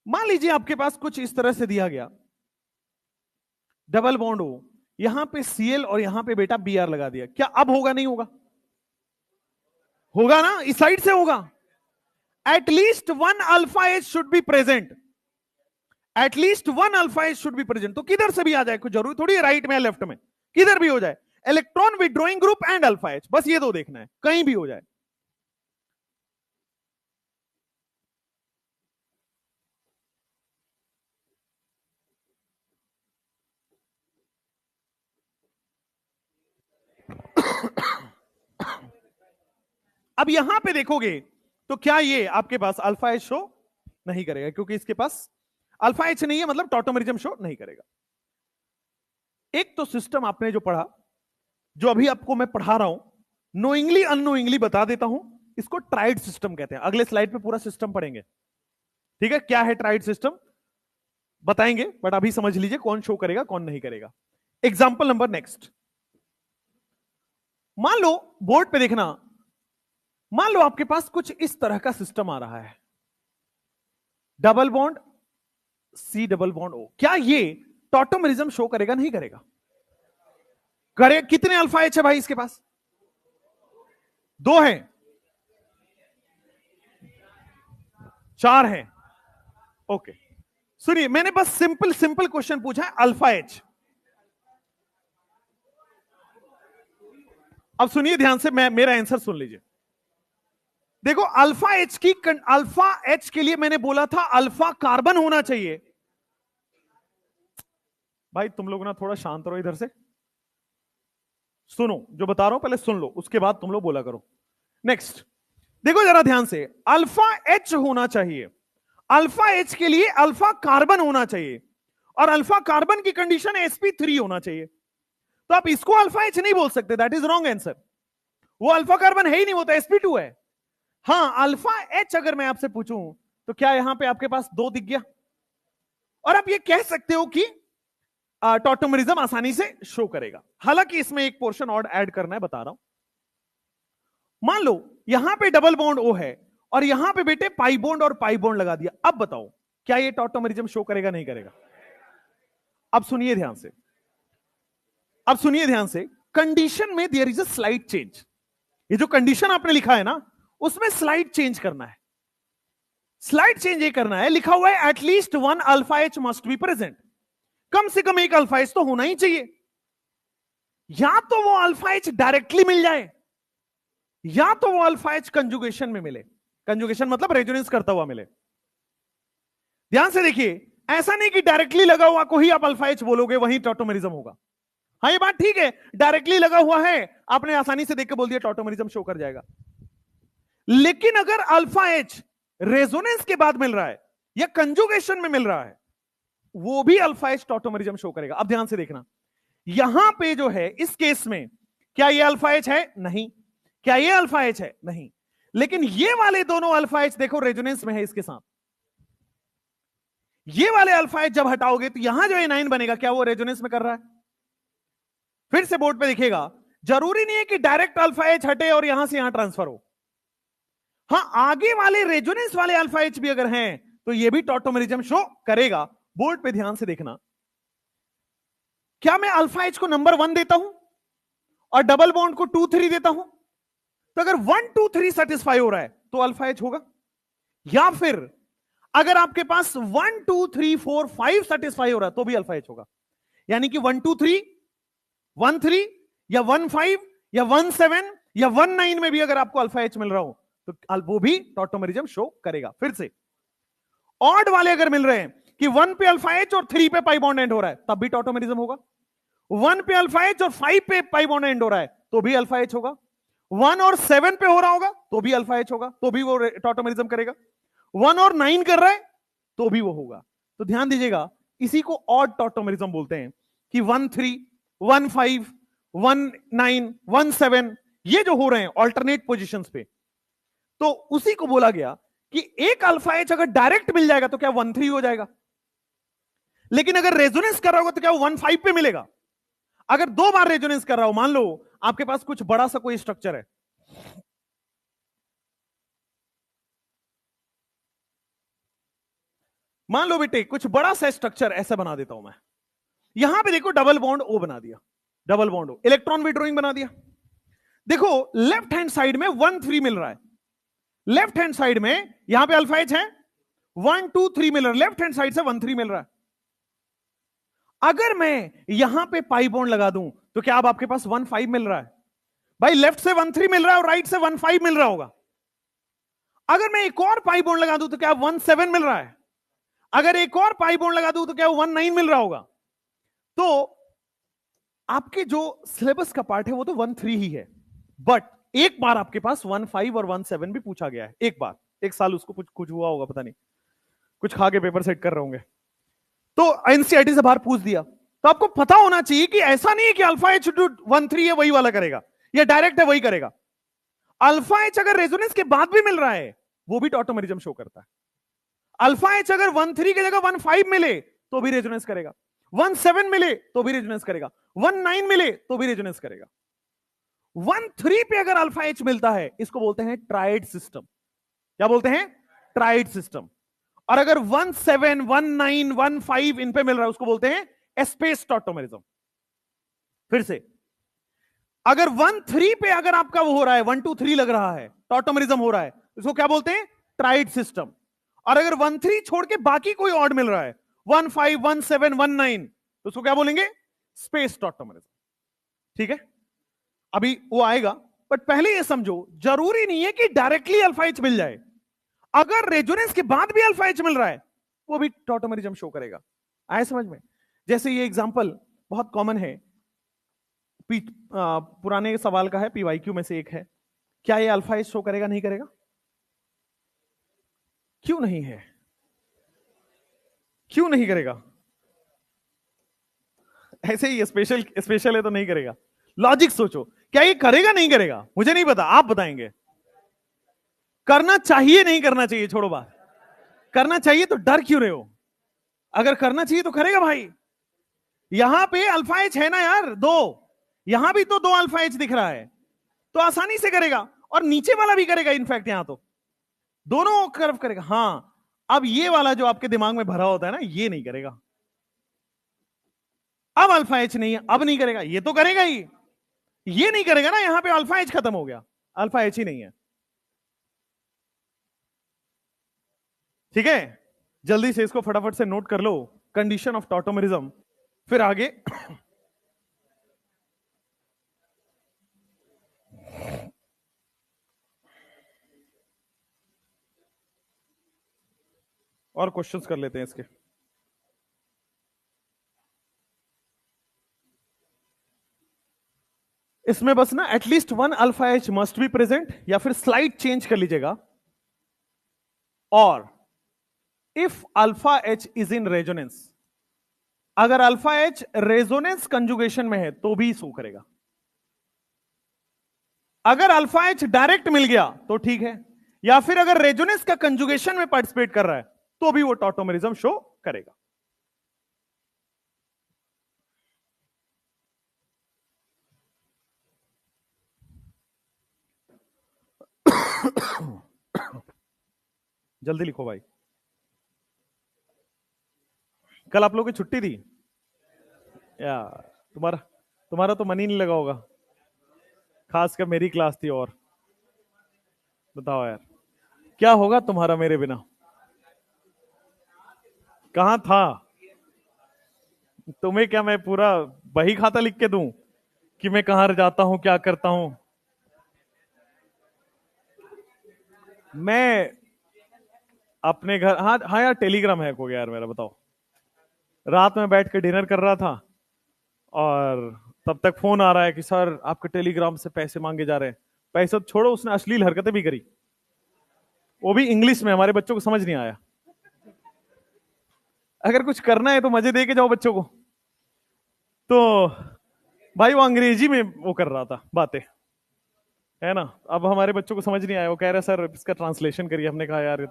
मान लीजिए आपके पास कुछ इस तरह से दिया गया, डबल बॉन्ड हो, यहां पे Cl और यहां पे बेटा Br लगा दिया, क्या अब होगा नहीं होगा? होगा ना, इस साइड से होगा। At least one alpha H should be present, at least one alpha H should be present. तो किधर से भी आ जाए, कोई जरूरी थोड़ी है राइट में या लेफ्ट में, किधर भी हो जाए, electron withdrawing group and alpha H, बस ये दो देखना है, कहीं भी हो जाए। अब यहां पे देखोगे तो क्या ये आपके पास अल्फा एच शो नहीं करेगा, क्योंकि इसके पास अल्फा एच नहीं है, मतलब टॉटोमेरिज्म शो नहीं करेगा। एक तो सिस्टम आपने जो पढ़ा, जो अभी आपको मैं पढ़ा रहा हूं, नोइंगली अननोइंगली बता देता हूं, इसको ट्राइड सिस्टम कहते हैं। अगले स्लाइड पे पूरा सिस्टम पढ़ेंगे, ठीक है? क्या है ट्राइड सिस्टम बताएंगे, बट अभी समझ लीजिए कौन शो करेगा कौन नहीं करेगा। एग्जाम्पल नंबर नेक्स्ट, मान लो बोर्ड पे देखना, मान लो आपके पास कुछ इस तरह का सिस्टम आ रहा है, double bond C double bond O, क्या ये टॉटोमेरिज्म शो करेगा नहीं करेगा? करे। कितने अल्फा एच है भाई इसके पास? दो हैं, चार हैं, ओके। सुनिए, मैंने बस सिंपल सिंपल क्वेश्चन पूछा है, अल्फा एच। अब सुनिए ध्यान से, मैं मेरा आंसर सुन लीजिए। देखो अल्फा एच की, अल्फा एच के लिए मैंने बोला था अल्फा कार्बन होना चाहिए। भाई तुम लोग ना थोड़ा शांत रहो, इधर से सुनो, जो बता रहा हूं पहले सुन लो, उसके बाद तुम लोग बोला करो। नेक्स्ट देखो जरा ध्यान से, अल्फा एच होना चाहिए, अल्फा एच के लिए अल्फा कार्बन होना चाहिए, और अल्फा कार्बन की कंडीशन sp3 होना चाहिए। तो आप इसको अल्फा एच नहीं बोल सकते, दैट इज रॉन्ग आंसर। वो अल्फा कार्बन है ही नहीं, वो तो sp2 है। हाँ, अल्फा एच अगर मैं आपसे पूछूं तो क्या यहां पे आपके पास दो दिख गया? और आप ये कह सकते हो कि टॉटोमेरिज्म आसानी से शो करेगा। हालांकि इसमें एक पोर्शन और ऐड करना है, बता रहा हूं। मान लो यहां पे डबल बॉन्ड O है और यहां पे बेटे पाई बॉन्ड और पाई बॉन्ड लगा दिया, अब बताओ क्या ये टॉटोमेरिज्म शो करेगा नहीं करेगा? अब सुनिए ध्यान से, अब सुनिए ध्यान से, कंडीशन में there is a slight change. ये जो कंडीशन आपने लिखा है ना, उसमें स्लाइड चेंज करना है। स्लाइड चेंज ये करना है, लिखा हुआ है at least one alpha H must be present, कम से कम एक अल्फा एच तो होना ही चाहिए। या तो वो अल्फा एच डायरेक्टली मिल जाए, या तो वो अल्फा एच कंजुगेशन में मिले। कंजुगेशन मतलब रेजोनेंस करता हुआ मिले। ध्यान से देखिए, ऐसा नहीं कि डायरेक्टली लगा हुआ को ही आप अल्फा एच बोलोगे वहीं टॉटोमेरिज्म होगा। हाँ ये बात ठीक है, डायरेक्टली लगा हुआ है, आपने आसानी से देख के बोल दिया टॉटोमेरिज्म शो कर जाएगा। लेकिन अगर अल्फा एच रेजोनेंस के बाद मिल रहा है या कंजुगेशन में मिल रहा है, वो भी अल्फा एच टॉटोमेरिज्म शो करेगा। अब ध्यान से देखना, यहां पे जो है इस केस में, क्या ये अल्फा एच है? नहीं। क्या ये अल्फा एच है? नहीं। लेकिन ये वाले दोनों अल्फा एच देखो रेजोनेंस में है इसके साथ। ये वाले अल्फा एच जब हटाओगे तो यहां जो एनाइन बनेगा, क्या वो रेजोनेंस में कर रहा है? फिर से बोर्ड पे दिखेगा, जरूरी नहीं है कि डायरेक्ट अल्फा एच हटे और यहां से यहां ट्रांसफर हो। हां, आगे वाले रेजोनेंस वाले अल्फा एच भी अगर हैं तो ये भी टॉटोमेरिज्म शो करेगा। बोर्ड पे ध्यान से देखना, क्या मैं अल्फा एच को नंबर 1 देता हूं और डबल बॉन्ड को 2 3 देता हूं, तो अगर 1 2 3 सेटिस्फाई हो रहा है तो अल्फा एच होगा। या फिर अगर आपके पास 1 2 3 4 5 सेटिस्फाई हो रहा है तो भी अल्फा एच होगा। यानी कि 1 2 3 1 3 या 1 5 या 1 7 या 1 9 में भी अगर आपको अल्फा एच मिल रहा हो तो वो भी टॉटोमेरिज्म शो करेगा। फिर से ऑड वाले अगर मिल रहे हैं कि 1 पे अल्फा एच और 3 पे पाई बॉन्ड एंड हो रहा है, तब भी टॉटोमेरिज्म होगा। 1 पे अल्फा एच और 5 पे पाई बॉन्ड एंड हो रहा है तो भी अल्फा एच होगा। 1 और 7 पे हो रहा होगा तो भी अल्फा एच होगा, तो भी वो टॉटोमेरिज्म करेगा। 1 और 9 कर रहा है तो भी वो होगा। तो ध्यान दीजिएगा, इसी को ऑड टॉटोमेरिज्म बोलते हैं कि 1 3 1 5 1 9 1 7 ये जो हो रहे हैं ऑल्टरनेट पोजीशंस पे, तो उसी को बोला गया कि एक अल्फा एच अगर डायरेक्ट मिल जाएगा तो क्या 1 3 हो जाएगा, लेकिन अगर रेजोनेंस कर रहा होगा तो क्या 1 5 पे मिलेगा। अगर दो बार रेजोनेंस कर रहा हो, मान लो आपके पास कुछ बड़ा सा कोई स्ट्रक्चर है, मान लो बेटे कुछ बड़ा सा स्ट्रक्चर ऐसा बना देता हूं मैं, यहां पे देखो डबल बॉन्ड ओ बना दिया, double bond O, electron withdrawing बना दिया। देखो लेफ्ट हैंड साइड में 1 3 मिल रहा है, लेफ्ट हैंड साइड में यहां पे अल्फा एच है, 1 2 3 मिल रहा है, लेफ्ट हैंड साइड से 1 3 मिल रहा है। अगर मैं यहां पे पाई बॉन्ड लगा दूं तो क्या अब आपके पास 1 5 मिल रहा है? भाई लेफ्ट से 1 3 मिल रहा है और राइट से 1 5 मिल रहा होगा। अगर मैं एक और पाई बॉन्ड लगा दूं तो क्या 1 7 मिल रहा है? अगर एक और पाई बॉन्ड लगा दूं तो क्या 1 9 मिल रहा होगा? तो आपके जो सिलेबस का पार्ट है वो तो 1 3 ही है, बट एक बार आपके पास 1 5 और 1 7 भी पूछा गया है, एक बार, एक साल उसको कुछ कुछ हुआ होगा, पता नहीं कुछ खा के पेपर सेट कर रहे होंगे, तो एनसीईआरटी से बाहर पूछ दिया। तो आपको पता होना चाहिए कि ऐसा नहीं है कि अल्फा एच 1 3 है वही वाला करेगा, या डायरेक्ट है वही करेगा। अल्फा एच अगर रेजोनेंस के बाद भी मिल रहा है वो भी टॉटोमेरिज्म शो करता है। अल्फा एच अगर 1 3 की जगह 1 5 मिले तो भी रेजोनेंस करेगा, 1 7 मिले तो भी रेजोनेंस करेगा, 1 9 मिले तो भी रेजोनेंस करेगा। 1 3 पे अगर अल्फा एच मिलता है इसको बोलते हैं ट्राइड सिस्टम। क्या बोलते हैं? Tried system. और अगर 1 7 1 9 1 5 इन पे मिल रहा है उसको बोलते हैं स्पेस टॉटोमेरिज्म। फिर से, अगर 1 3 पे अगर आपका वो हो रहा है 1 2 3 लग रहा है, टॉटोमेरिज्म हो रहा है, इसको क्या बोलते हैं? Tried system. और अगर 1 3 छोड़ के बाकी कोई ऑड मिल रहा है 1 5 1 7 1 9 तो उसको क्या बोलेंगे? Space tautomerism. ठीक है, अभी वो आएगा, बट पहले ये समझो जरूरी नहीं है कि डायरेक्टली अल्फा एच मिल जाए। अगर रेजोनेंस के बाद भी अल्फा एच मिल रहा है वो भी टॉटोमेरिज्म शो करेगा। आए समझ में? जैसे ये एग्जांपल बहुत कॉमन है, पुराने सवाल का है, पीवाईक्यू में से एक है, क्या ये अल्फा एच शो करेगा? नहीं करेगा? क्यों नहीं है? क्यों नहीं करेगा? ऐसे ही स्पेशल स्पेशल है तो नहीं करेगा। लॉजिक सोचो, क्या ये करेगा? नहीं करेगा? मुझे नहीं पता, आप बताएंगे। करना चाहिए नहीं करना चाहिए छोड़ो बात, करना चाहिए तो डर क्यों रहे हो? अगर करना चाहिए तो करेगा भाई। यहां पे अल्फा एच है ना यार, दो, यहां भी तो दो अल्फा एच दिख रहा है, तो आसानी से करेगा, और नीचे वाला भी करेगा, इनफैक्ट यहां तो दोनों कर्व करेगा। हां, अब ये वाला जो आपके दिमाग में भरा होता है ना, ये नहीं करेगा। अब अल्फा एच नहीं है, अब नहीं करेगा, ये तो करेगा ही। ये नहीं करेगा ना, यहां पे अल्फा एच खत्म हो गया, अल्फा एच ही नहीं है। ठीक है, जल्दी से इसको फटाफट से नोट कर लो, कंडीशन ऑफ टॉटोमेरिज्म, फिर आगे। और क्वेश्चंस कर लेते हैं इसके। इसमें बस ना at least 1 alpha H must be present, या फिर स्लाइड चेंज कर लीजिएगा, और if alpha H is in resonance, अगर अल्फा एच रेजोनेंस कंजुगेशन में है तो भी शो करेगा। अगर अल्फा एच डायरेक्ट मिल गया तो ठीक है, या फिर अगर रेजोनेंस का कंजुगेशन में पार्टिसिपेट कर रहा है तो भी वो टॉटोमेरिज्म शो करेगा। जल्दी लिखो भाई, कल आप लोगों की छुट्टी थी या? तुम्हारा तुम्हारा तो मन ही नहीं लगा होगा, खासकर मेरी क्लास थी। और बताओ यार, क्या होगा तुम्हारा मेरे बिना? कहां था? तुम्हें क्या मैं पूरा बही खाता लिख के दूं कि मैं कहां जाता हूं, क्या करता हूं? मैं अपने घर, हाँ हाँ यार, टेलीग्राम हैक हो गया यार मेरा, बताओ। रात में बैठ के डिनर कर रहा था, और तब तक फोन आ रहा है कि सर आपके टेलीग्राम से पैसे मांगे जा रहे हैं। पैसे तो छोड़ो, उसने अश्लील हरकतें भी करी, वो भी इंग्लिश में, हमारे बच्चों को समझ नहीं आया। अगर कुछ करना है तो मजे दे के जाओ बच्चों को। तो भाई वो अंग्रेजी में वो कर रहा था बातें, है ना। अब हमारे बच्चों को समझ नहीं आया, वो कह रहे सर इसका ट्रांसलेशन करिए। हमने कहा यार ये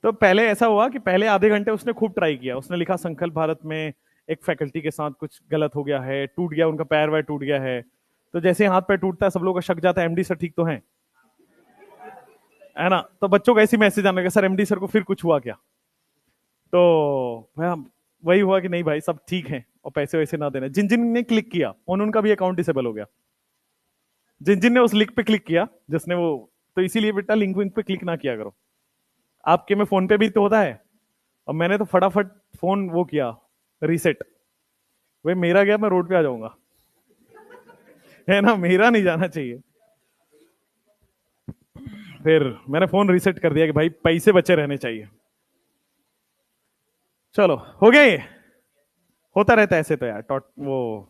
तो पहले ऐसा हुआ कि पहले आधे घंटे उसने खूब ट्राई किया, उसने लिखा संकल्प भारत में एक फैकल्टी के साथ कुछ गलत हो गया है, टूट गया, उनका पैर वैर टूट गया है। तो जैसे हाथ पैर टूटता है सब लोगों का शक जाता है एमडी सर ठीक तो है। है ना। तो बच्चों का ऐसी मैसेज आने लगा, सर एमडी सर को फिर कुछ हुआ क्या? तो वही हुआ कि नहीं भाई सब ठीक है, और पैसे वैसे ना देना। जिन जिन ने क्लिक किया उनका भी अकाउंट डिसेबल हो गया, जिन जिन ने उस लिंक पे क्लिक किया जिसने वो। तो इसीलिए बेटा लिंक विंक पे क्लिक ना किया करो। आपके में फोन पे भी तो होता है, और मैंने तो फटाफट फोन वो किया रीसेट। वे मेरा गया, मैं रोड पे आ जाऊंगा, है ना, मेरा नहीं जाना चाहिए। फिर मैंने फोन रीसेट कर दिया कि भाई पैसे बचे रहने चाहिए। चलो हो गया ये। होता रहता है ऐसे तो यार, वो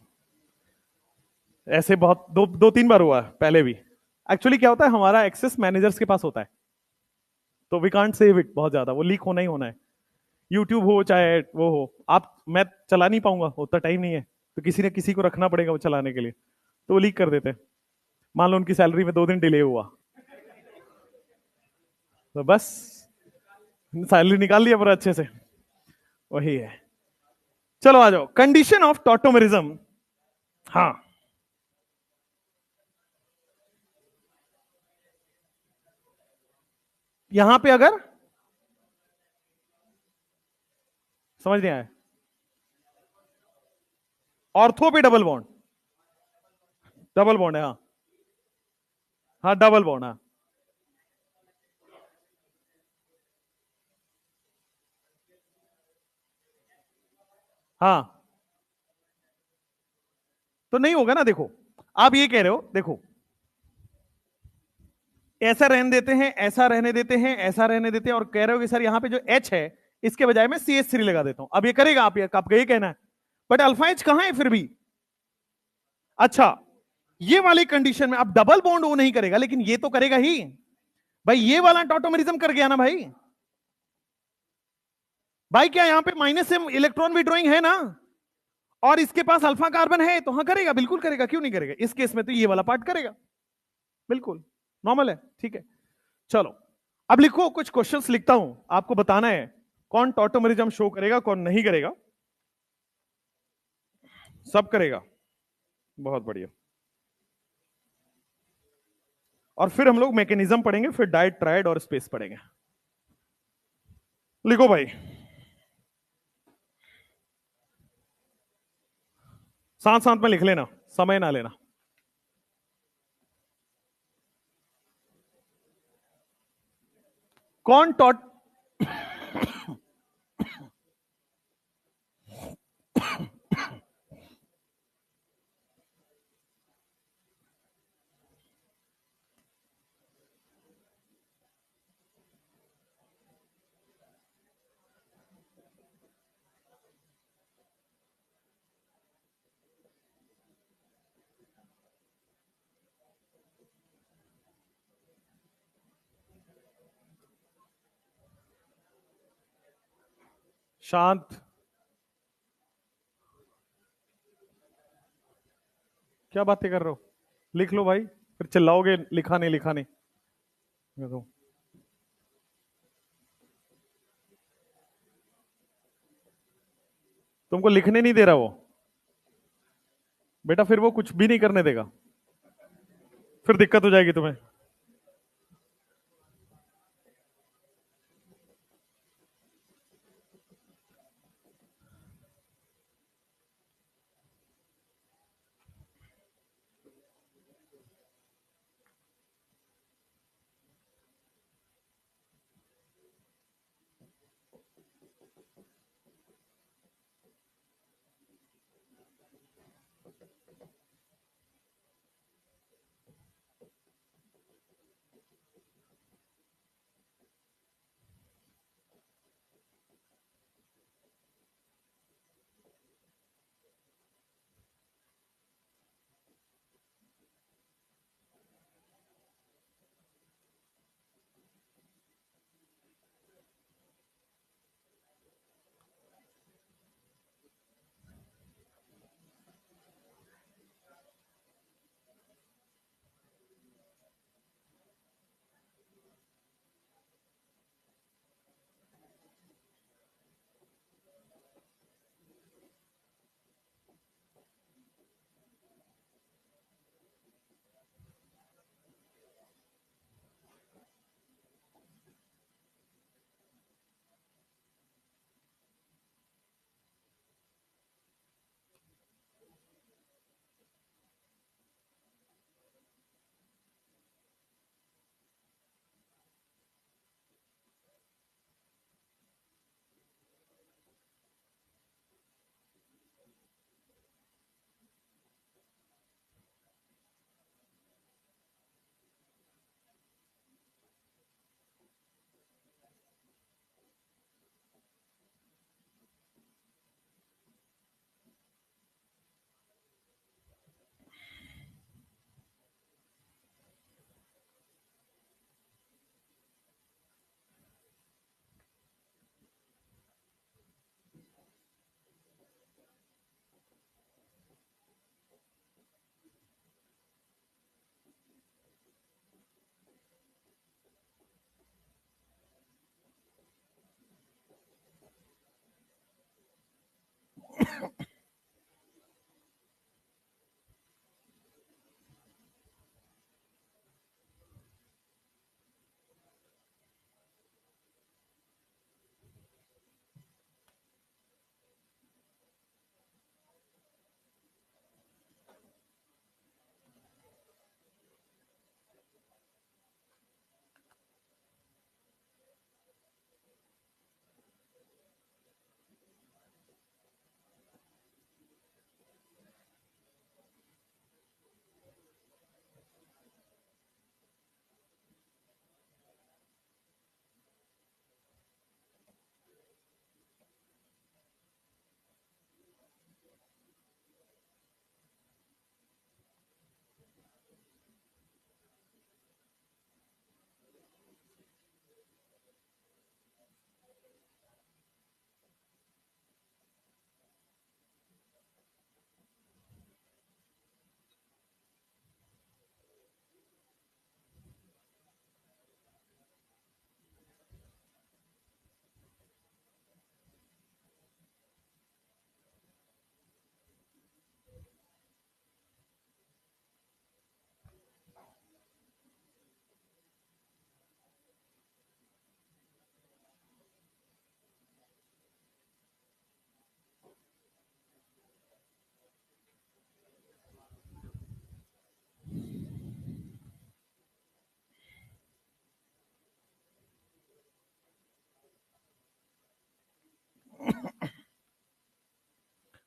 ऐसे बहुत दो दो तीन बार हुआ है पहले भी। एक्चुअली क्या होता है, हमारा एक्सेस मैनेजर्स के पास होता है, तो वी कांट सेव इट, बहुत ज्यादा वो लीक होना ही होना है। यूट्यूब हो चाहे वो हो, आप मैं चला नहीं पाऊंगा, उतना टाइम नहीं है, तो किसी ने किसी को रखना पड़ेगा वो चलाने के लिए, तो वो लीक कर देते हैं। मान लो उनकी सैलरी में 2 दिन डिले हुआ, तो बस सैलरी निकाल लिया पर अच्छे से। वही है। चलो आ जाओ, कंडीशन ऑफ टॉटोमेरिज्म। हाँ, यहां पे अगर समझ नहीं आया, ऑर्थो पे डबल बॉन्ड, डबल बॉन्ड है हाँ। हाँ डबल बॉन्ड हाँ। हाँ तो नहीं होगा ना, देखो आप ये कह रहे हो, देखो ऐसा रहने देते हैं, ऐसा रहने देते हैं, ऐसा रहने देते हैं, और कह रहे हो कि सर यहां पे जो एच है इसके बजाय मैं CH3 लगा देता हूं, अब ये करेगा आपका ये कहना है। बट अल्फा एच कहां है फिर भी? अच्छा, ये वाली कंडीशन में अब डबल बॉन्ड वो नहीं करेगा, लेकिन ये तो करेगा ही। भाई ये वाला टॉटोमेरिज्म कर गया ना भाई। भाई क्या यहां पे माइनस से इलेक्ट्रॉन विड्रॉइंग है ना, और इसके पास अल्फा कार्बन है, तो हाँ करेगा, बिल्कुल करेगा, क्यों नहीं करेगा। इस केस में तो ये वाला पार्ट करेगा, बिल्कुल नॉर्मल है, ठीक है। चलो अब लिखो, कुछ क्वेश्चंस लिखता हूं, आपको बताना है कौन टॉटोमेरिज्म शो करेगा कौन नहीं करेगा। सब करेगा, बहुत बढ़िया। और फिर हम लोग मैकेनिज्म पढ़ेंगे, फिर डाइट ट्राइड और स्पेस पढ़ेंगे। लिखो भाई, साथ साथ में लिख लेना, समय ना लेना। कौन टॉट शांत, क्या बातें कर रहे हो? लिख लो भाई, फिर चिल्लाओगे लिखा नहीं लिखा नहीं। देखो, तुमको लिखने नहीं दे रहा वो, बेटा फिर वो कुछ भी नहीं करने देगा, फिर दिक्कत हो जाएगी तुम्हें।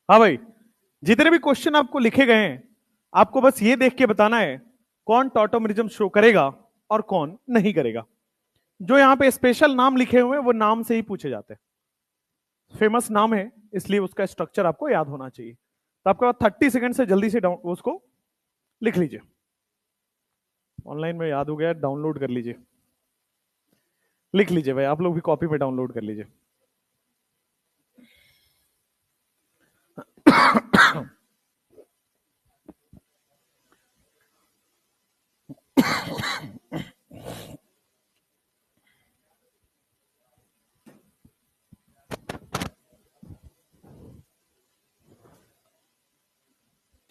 हाँ भाई, जितने भी क्वेश्चन आपको लिखे गए हैं, आपको बस ये देख के बताना है कौन टॉटोमेरिज्म शो करेगा और कौन नहीं करेगा। जो यहां पे स्पेशल नाम लिखे हुए हैं वो नाम से ही पूछे जाते हैं, फेमस नाम है इसलिए उसका स्ट्रक्चर आपको याद होना चाहिए। तो आपके पास 30 सेकंड से जल्दी से उसको लिख लीजिए। ऑनलाइन में याद हो गया, डाउनलोड कर लीजिए, लिख लीजिए भाई, आप लोग भी कॉपी में डाउनलोड कर लीजिए।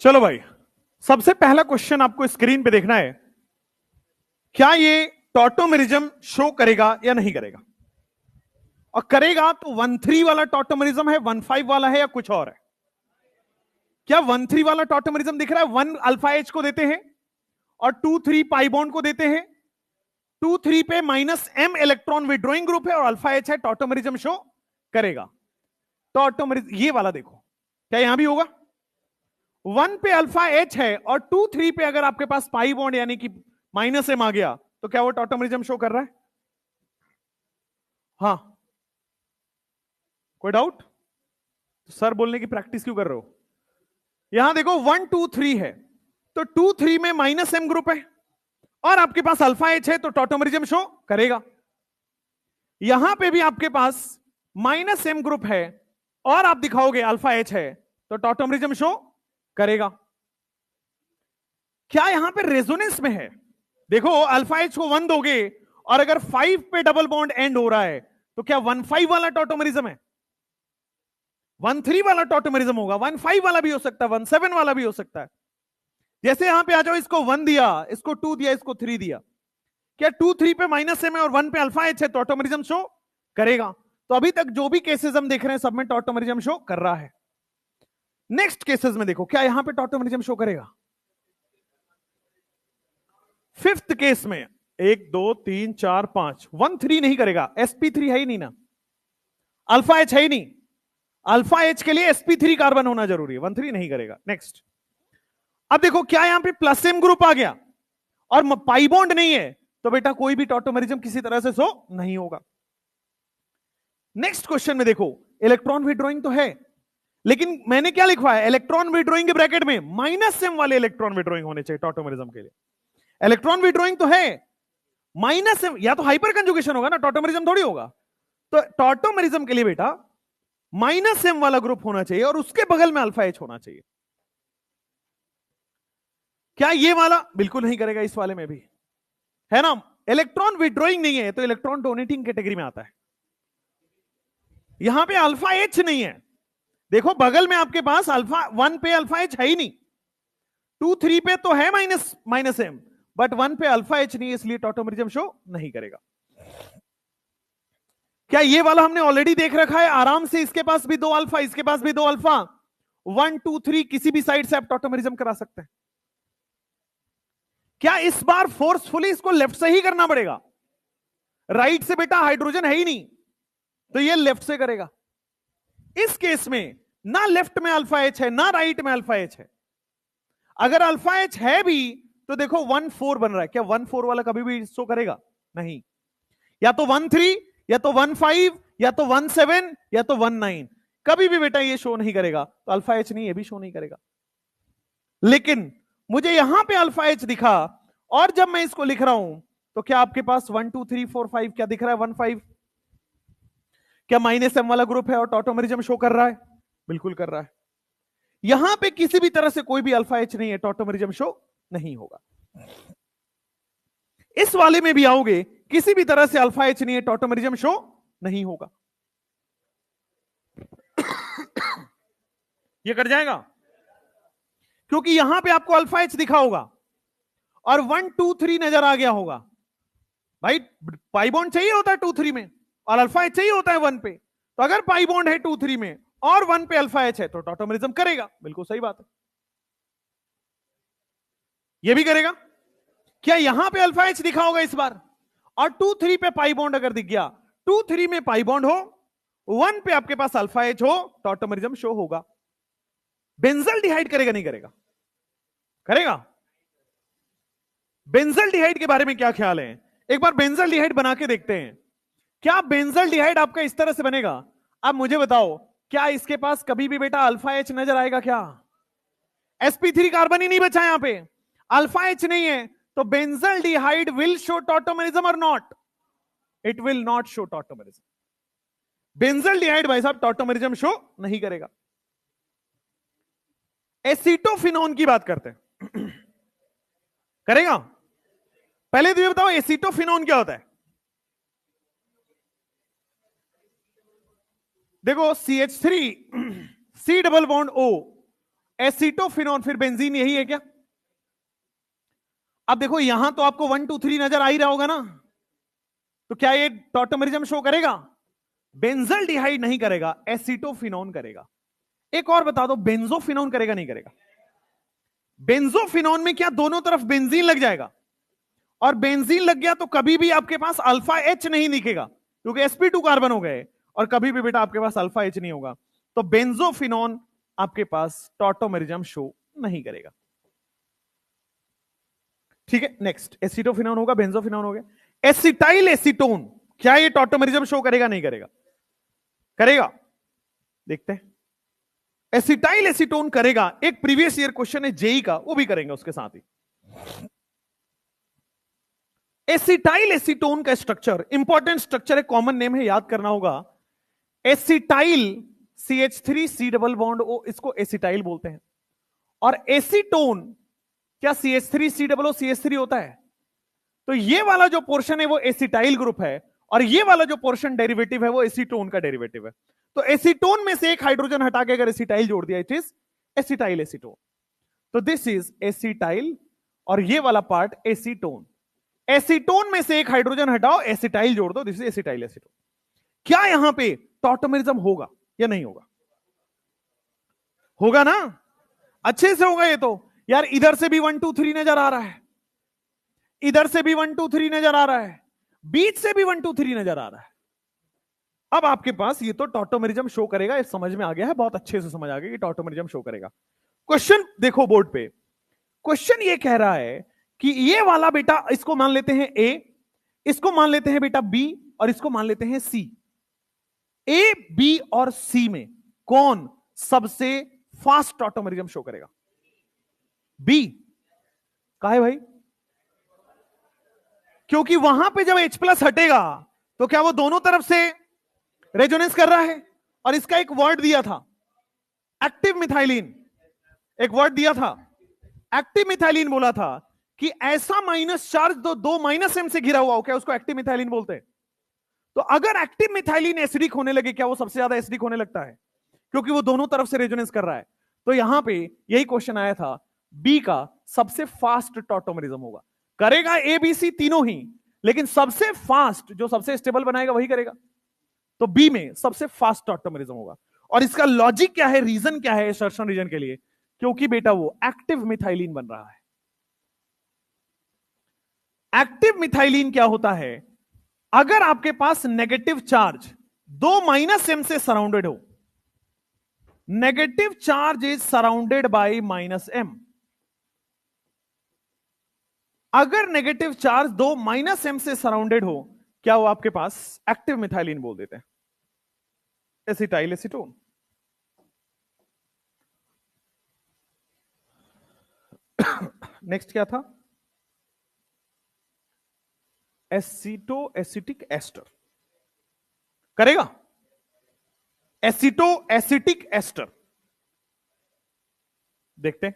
चलो भाई, सबसे पहला क्वेश्चन आपको स्क्रीन पे देखना है, क्या ये टॉटोमेरिज्म शो करेगा या नहीं करेगा। और करेगा तो 1-3 वाला टॉटोमेरिज्म है, 1-5 वाला है या कुछ और है। क्या 1-3 वाला टॉटोमेरिज्म दिख रहा है? 1 अल्फा एच को देते हैं और 2-3 पाई बॉन्ड को देते हैं। 2-3 पे -m इलेक्ट्रॉन विड्रॉइंग ग्रुप है और अल्फा एच है, टॉटोमेरिज्म शो करेगा। टॉटोमेरिज्म ये वाला देखो, क्या यहां भी होगा? 1 पे अल्फा एच है और 2-3 पे अगर आपके पास पाई बॉन्ड यानी कि -m आ गया तो क्या वो टॉटोमेरिज्म शो कर रहा है? हाँ, कोई डाउट? सर बोलने की प्रैक्टिस क्यों कर रहे हो? यहां देखो 1 2 3 है, तो 2-3 में -m ग्रुप है और आपके पास अल्फा एच है, तो टॉटोमेरिज्म शो करेगा। यहां पे भी आपके पास -m ग्रुप है और आप दिखाओगे अल्फा एच है, तो टॉटोमेरिज्म शो करेगा। क्या यहां पे रेजोनेंस में है? देखो, अल्फा एच को 1 दोगे और अगर 5 पे डबल बॉन्ड एंड हो रहा है तो क्या 1-5 वाला टॉटोमेरिज्म है? 1-3 वाला टॉटोमेरिज्म होगा, 1-5 वाला भी हो सकता है, 1-7 वाला भी हो सकता है। जैसे यहां पे आ जाओ, इसको 1 दिया, इसको 2 दिया, इसको 3 दिया, क्या 2-3 पे -m है और 1 पे अल्फा एच है, टॉटोमेरिज्म शो करेगा। तो अभी तक जो भी केसेस हम देख रहे हैं सब में टॉटोमेरिज्म शो कर रहा है। नेक्स्ट केसेस में देखो, क्या यहां पे टॉटोमेरिज्म शो करेगा? 5th केस में 1 2 3 4 5, 1-3 नहीं करेगा, sp3 है ही नहीं ना, अल्फा एच है ही नहीं। अल्फा एच के लिए sp3 कार्बन होना जरूरी है, 1-3 नहीं करेगा। नेक्स्ट, अब देखो, क्या यहां पे +m ग्रुप आ गया और पाई बॉन्ड नहीं है, तो बेटा कोई भी टॉटोमेरिज्म किसी तरह से शो नहीं होगा। नेक्स्ट क्वेश्चन में देखो, इलेक्ट्रॉन विड्रॉइंग तो है, लेकिन मैंने क्या लिखवा है? इलेक्ट्रॉन विड्रॉइंग के ब्रैकेट में -m वाले इलेक्ट्रॉन विड्रॉइंग होने चाहिए टॉटोमेरिज्म के लिए। इलेक्ट्रॉन विड्रॉइंग तो है, -m या तो हाइपर कंजुगेशन होगा ना, टॉटोमेरिज्म थोड़ी होगा। तो टॉटोमेरिज्म के लिए बेटा -m वाला ग्रुप होना चाहिए और उसके बगल में अल्फा एच होना चाहिए। क्या ये वाला? बिल्कुल नहीं करेगा, इस वाले में भी है ना, इलेक्ट्रॉन विड्रॉइंग नहीं है तो इलेक्ट्रॉन डोनेटिंग कैटेगरी में आता है। यहां पे अल्फा एच नहीं है, देखो बगल में आपके पास अल्फा 1 पे अल्फा एच है ही नहीं, 2 3 पे तो है माइनस एम, बट 1 पे अल्फा एच नहीं है, इसलिए टॉटोमेरिज्म शो नहीं करेगा। क्या ये वाला हमने ऑलरेडी देख रखा है आराम से, इसके पास भी 2 अल्फा, इसके पास भी 2 अल्फा, 1 2 3 किसी भी साइड से आप टॉटोमेरिज्म करा सकते हैं। क्या इस बार फोर्सफुली इसको लेफ्ट से ही करना पड़ेगा? राइट से बेटा हाइड्रोजन है ही नहीं, तो ये लेफ्ट से करेगा। इस केस में ना लेफ्ट में अल्फा एच है ना राइट में अल्फा एच है। अगर अल्फा एच है भी तो देखो 1 4 बन रहा है, क्या 1 4 वाला कभी भी शो करेगा? नहीं, या तो 1 3 या तो 1 5 या तो 1 7 या तो 1 9, कभी भी बेटा ये शो नहीं करेगा। तो अल्फा एच नहीं, ये भी शो नहीं करेगा। लेकिन मुझे यहां पे अल्फा एच दिखा, और जब मैं इसको लिख रहा हूं तो क्या आपके पास 1 2 3 4 5 क्या दिख रहा है? 1 5, क्या माइनस एम वाला ग्रुप है और टॉटोमेरिज्म शो कर रहा है? बिल्कुल कर रहा है। यहां पे किसी भी तरह से कोई भी अल्फा एच नहीं है, टॉटोमेरिज्म शो नहीं होगा। इस वाले में भी आओगे, किसी भी तरह से अल्फा एच नहीं है, टॉटोमेरिज्म शो नहीं होगा। ये कट जाएगा क्योंकि यहां पे आपको अल्फा एच दिखा होगा और 1 2 3 नजर आ गया होगा। भाई पाई बॉन्ड चाहिए होता है 2 3 में और अल्फा एच चाहिए होता है 1 पे, तो अगर पाई बॉन्ड है 2 3 में और 1 पे अल्फा एच है तो टॉटोमेरिज्म करेगा। बिल्कुल सही बात है, ये भी करेगा। क्या यहां पे अल्फा एच दिखा होगा इस बार, और 2 3 पे पाई बॉन्ड अगर दिख गया, 2 3 में पाई बॉन्ड हो, 1 पे आपके पास अल्फा एच हो, टॉटोमेरिज्म शो होगा। बेंजल्डिहाइड करेगा नहीं करेगा? करेगा। बेंजल्डिहाइड के बारे में क्या ख्याल है? एक बार बेंजल्डिहाइड बना के देखते हैं। क्या बेंजल्डिहाइड आपका इस तरह से बनेगा? अब मुझे बताओ, क्या इसके पास कभी भी बेटा अल्फा एच नजर आएगा? क्या sp3 कार्बन ही नहीं बचा यहां पे, अल्फा एच नहीं है, तो बेंजल्डिहाइड विल शो टॉटोमेरिज्म और not? It will not show tautomerism. Benzaldehyde भाई साहब टॉटोमेरिज्म शो नहीं करेगा। एसीटोफिनोन की बात करते हैं, करेगा? पहले तो ये बताओ एसीटोफिनोन क्या होता है? देखो CH3 C double bond O, acetophenone, फिर बेंजीन यही है क्या? अब देखो यहां तो आपको 1 2 3 नजर आ ही रहा होगा ना, तो क्या ये टॉटोमेरिज्म शो करेगा? बेंजल्डिहाइड नहीं करेगा, एसीटोफिनोन करेगा। एक और बता दो, बेंजोफिनोन करेगा नहीं करेगा? बेंजोफिनोन में क्या दोनों तरफ बेंजीन लग जाएगा, और बेंजीन लग गया तो कभी भी आपके पास अल्फा एच नहीं दिखेगा क्योंकि sp2 कार्बन हो गए, और कभी भी बेटा आपके पास अल्फा एच नहीं होगा। तो बेंजोफिनोन आपके पास टॉटोमेरिज्म शो नहीं करेगा। ठीक है, नेक्स्ट एसीटोफिनोन होगा, बेंजोफिनोन हो गया। एसिटाइल एसीटोन, क्या ये टॉटोमेरिज्म शो करेगा नहीं करेगा? करेगा, देखते हैं। एसिटाइल एसीटोन करेगा, एक प्रीवियस ईयर क्वेश्चन है जेई का, वो भी करेंगे उसके साथ ही। एसिटाइल एसीटोन का स्ट्रक्चर, इंपॉर्टेंट स्ट्रक्चर है, कॉमन नेम है, याद करना होगा। Acetyl CH3 C double bond O, इसको एसिटाइल बोलते हैं। और एसीटोन, क्या CH3 C double O CH3 होता है? तो ये वाला जो पोर्शन है वो एसिटाइल ग्रुप है, और ये वाला जो पोर्शन डेरिवेटिव है वो एसीटोन का डेरिवेटिव है। तो एसीटोन में से एक हाइड्रोजन हटा के अगर एसिटाइल जोड़ दिया, इट इज एसिटाइल एसीटोन। तो दिस इज एसिटाइल, और ये वाला पार्ट एसीटोन। एसीटोन में से एक हाइड्रोजन हटाओ, एसिटाइल जोड़ दो, दिस इज एसिटाइल एसीटोन। क्या यहां पे टॉटोमेरिज्म होगा या नहीं होगा? होगा ना, अच्छे से होगा ये तो। यार इधर से भी 1 2 3 नजर आ रहा है, इधर से भी 1 2 3 नजर आ रहा है, बीच से भी 1 2 3 नजर आ रहा है। अब आपके पास ये तो टॉटोमेरिज्म शो करेगा, ये समझ में आ गया है, बहुत अच्छे से समझ आ गया कि टॉटोमेरिज्म शो करेगा। क्वेश्चन देखो बोर्ड पे, क्वेश्चन ये कह रहा है कि ये वाला बेटा, इसको मान लेते हैं A, इसको मान लेते हैं बेटा B, और इसको मान लेते हैं C। A, B और C में कौन सबसे फास्ट टॉटोमेरिज्म शो करेगा? B। कहा है भाई? क्योंकि वहां पे जब H+ हटेगा तो क्या वो दोनों तरफ से रेजोनेंस कर रहा है, और इसका एक वर्ड दिया था एक्टिव मिथाइलिन, एक वर्ड दिया था एक्टिव मिथाइलिन, बोला था कि ऐसा माइनस चार्ज दो माइनस एम से घिरा हुआ हो, क्या उसको एक्टिव मिथाइलिन बोलते हैं। तो अगर एक्टिव मिथाइलिन एसिडिक होने लगे, क्या वो सबसे ज्यादा एसिडिक होने लगता है? क्योंकि वो दोनों तरफ से रेजोनेंस कर रहा है। तो यहां पे यही क्वेश्चन आया था, बी का सबसे फास्ट टॉटोमेरिज्म होगा। करेगा ए बी सी तीनों ही, लेकिन सबसे फास्ट जो सबसे स्टेबल बनाएगा वही करेगा। तो बी में सबसे फास्ट टॉटोमेरिज्म होगा। और इसका लॉजिक क्या है, रीजन क्या है असर्शन रीजन के लिए? क्योंकि बेटा वो एक्टिव मिथाइलिन बन रहा है। एक्टिव मिथाइलिन क्या होता है? अगर आपके पास नेगेटिव चार्ज 2 - m से सराउंडेड हो, negative charge is surrounded by -m। अगर नेगेटिव चार्ज 2 - m से सराउंडेड हो, क्या वो आपके पास एक्टिव मिथाइलिन बोल देते हैं, एसिटाइल एसीटोन। नेक्स्ट क्या था? एसिटो एसिटिक एस्टर करेगा, एसिटो एसिटिक एस्टर। देखते हैं,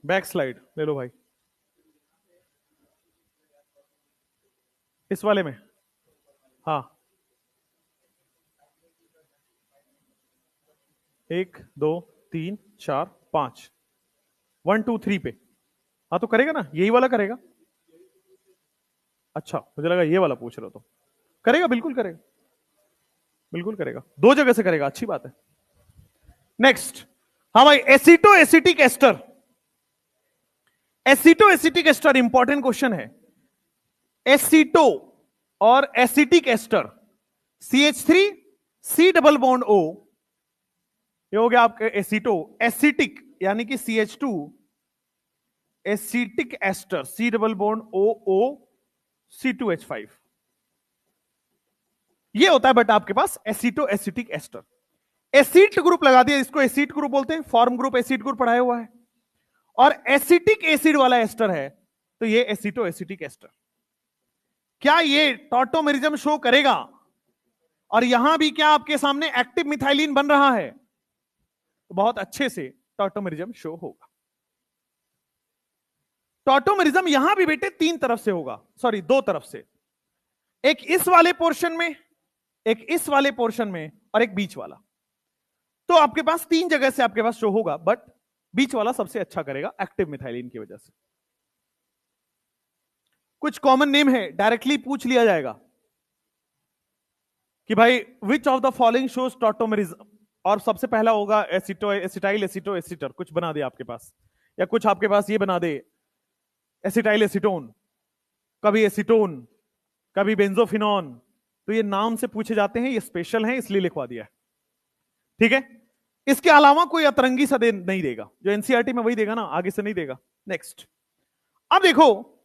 बैक स्लाइड ले लो भाई, इस वाले में। हाँ, 1 2 3 4 5, 1 2 3 पे। हाँ तो करेगा ना, यही वाला करेगा। अच्छा, मुझे लगा ये वाला पूछ रहे हो। तो करेगा, बिल्कुल करेगा, बिल्कुल करेगा, दो जगह से करेगा, अच्छी बात है। नेक्स्ट, हाँ भाई, aceto acetic ester. Aceto acetic ester important question है। एसिटो और acetic ester, CH3 C double bond O, ये हो गया आपका एसिटो। एसिटिक यानी कि CH2 acetic ester, C double bond OO C2H5, ये होता है। बट आपके पास aceto acetic ester, acid group लगा दिया, इसको एसिड ग्रुप बोलते हैं। फॉर्म ग्रुप एसिड ग्रुप पढ़ाया हुआ है, और एसिटिक एसिड वाला एस्टर है, तो ये एसिटो एसिटिक एस्टर। क्या ये टॉटोमेरिज्म शो करेगा? और यहां भी क्या आपके सामने एक्टिव मिथाइलिन बन रहा है, तो बहुत अच्छे से टॉटोमेरिज्म शो होगा। टॉटोमेरिज्म यहां भी बेटे 3 तरफ से होगा, सॉरी 2 तरफ से, एक इस वाले पोर्शन में, एक इस वाले पोर्शन में, और एक बीच वाला। तो आपके पास 3 जगह से आपके पास शो होगा, बट बीच वाला सबसे अच्छा करेगा एक्टिव मिथाइलिन की वजह से। कुछ कॉमन नेम है, डायरेक्टली पूछ लिया जाएगा कि भाई which of the following shows tautomerism, और सबसे पहला होगा एसिटो एसिटाइल एसिटो एसिटर, कुछ बना दे आपके पास, या कुछ आपके पास ये बना दे एसिटाइल एसीटोन, कभी एसीटोन, कभी बेंजोफिनॉन। तो ये नाम से पूछे जाते हैं, ये स्पेशल हैं इसलिए लिखवा दिया है, ठीक है। इसके अलावा कोई अतरंगी सा नहीं देगा, जो एनसीईआरटी में वही देगा ना, आगे से नहीं देगा। नेक्स्ट, अब देखो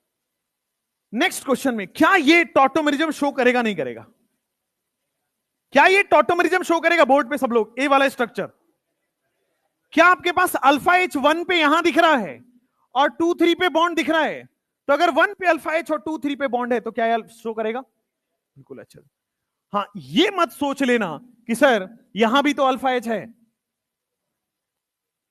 नेक्स्ट क्वेश्चन में, क्या ये टॉटोमेरिज्म शो करेगा नहीं करेगा? क्या ये टॉटोमेरिज्म शो करेगा? बोर्ड पे सब लोग, ए वाला स्ट्रक्चर, क्या आपके पास अल्फा H 1 पे यहां दिख रहा है और 2 3 पे बॉन्ड दिख रहा है? तो अगर 1 पे अल्फा H और 2 3 पे बॉन्ड है, तो क्या ये शो करेगा? बिल्कुल अच्छा। हाँ, ये मत सोच लेना कि सर यहां भी तो अल्फा H है,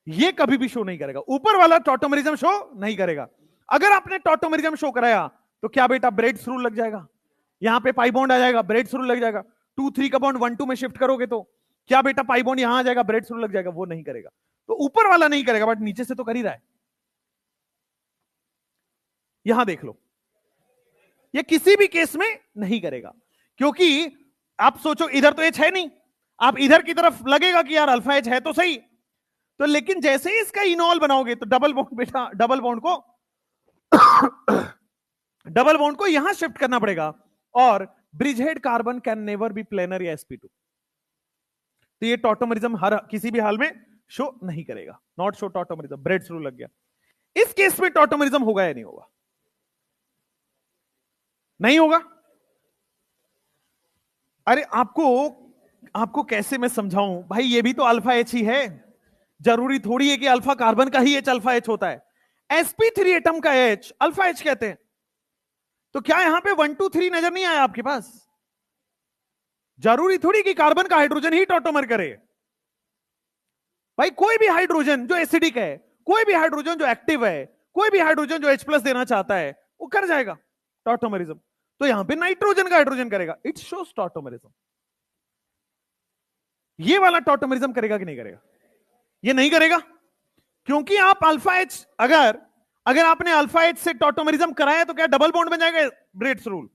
ये कभी भी शो नहीं करेगा, ऊपर वाला टॉटोमेरिज्म शो नहीं करेगा। अगर आपने टॉटोमेरिज्म शो कराया, तो क्या बेटा ब्रेड्स रूल लग जाएगा, यहां पे पाई बॉन्ड आ जाएगा, ब्रेड्स रूल लग जाएगा। 2 3 का बॉन्ड 1 2 में शिफ्ट करोगे, तो क्या बेटा पाई बॉन्ड यहां आ जाएगा, ब्रेड्स रूल लग जाएगा? वो नहीं करेगा। तो ऊपर वाला नहीं करेगा, बट नीचे से तो कर ही रहा है। यहां देख लो, ये किसी भी केस में नहीं करेगा, क्योंकि आप सोचो इधर तो H है नहीं, आप इधर की तरफ लगेगा कि यार अल्फा H है तो सही, तो लेकिन जैसे ही इसका इनॉल बनाओगे, तो डबल बॉन्ड बेटा, डबल बॉन्ड को डबल बॉन्ड को यहां शिफ्ट करना पड़ेगा, और bridgehead carbon can never be planar या sp2। तो ये टॉटोमेरिज्म हर किसी भी हाल में शो नहीं करेगा, not show tautomerism, Bredt's rule लग गया। इस केस में टॉटोमेरिज्म होगा या नहीं होगा? नहीं होगा। अरे आपको कैसे मैं समझाऊं भाई, ये भी तो अल्फा H ही है, जरूरी थोड़ी है कि अल्फा कार्बन का ही H अल्फा H होता है। sp3 एटम का H अल्फा H कहते हैं। तो क्या यहां पे 1 2 3 नजर नहीं आया आपके पास? जरूरी थोड़ी कि कार्बन का हाइड्रोजन ही टॉटोमर करे भाई, कोई भी हाइड्रोजन जो एसिडिक है, कोई भी हाइड्रोजन जो एक्टिव है, कोई भी हाइड्रोजन जो H+ देना चाहता है, वो कर जाएगा टॉटोमरिज्म। तो यहां पे नाइट्रोजन का हाइड्रोजन करेगा, इट शोज टॉटोमेरिज्म। ये वाला टॉटोमेरिज्म करेगा कि नहीं करेगा? ये नहीं करेगा, क्योंकि आप अल्फा एच, अगर आपने अल्फा एच से टॉटोमेरिज्म कराया तो क्या डबल बॉन्ड बन जाएगा? ब्रेड्स रूल,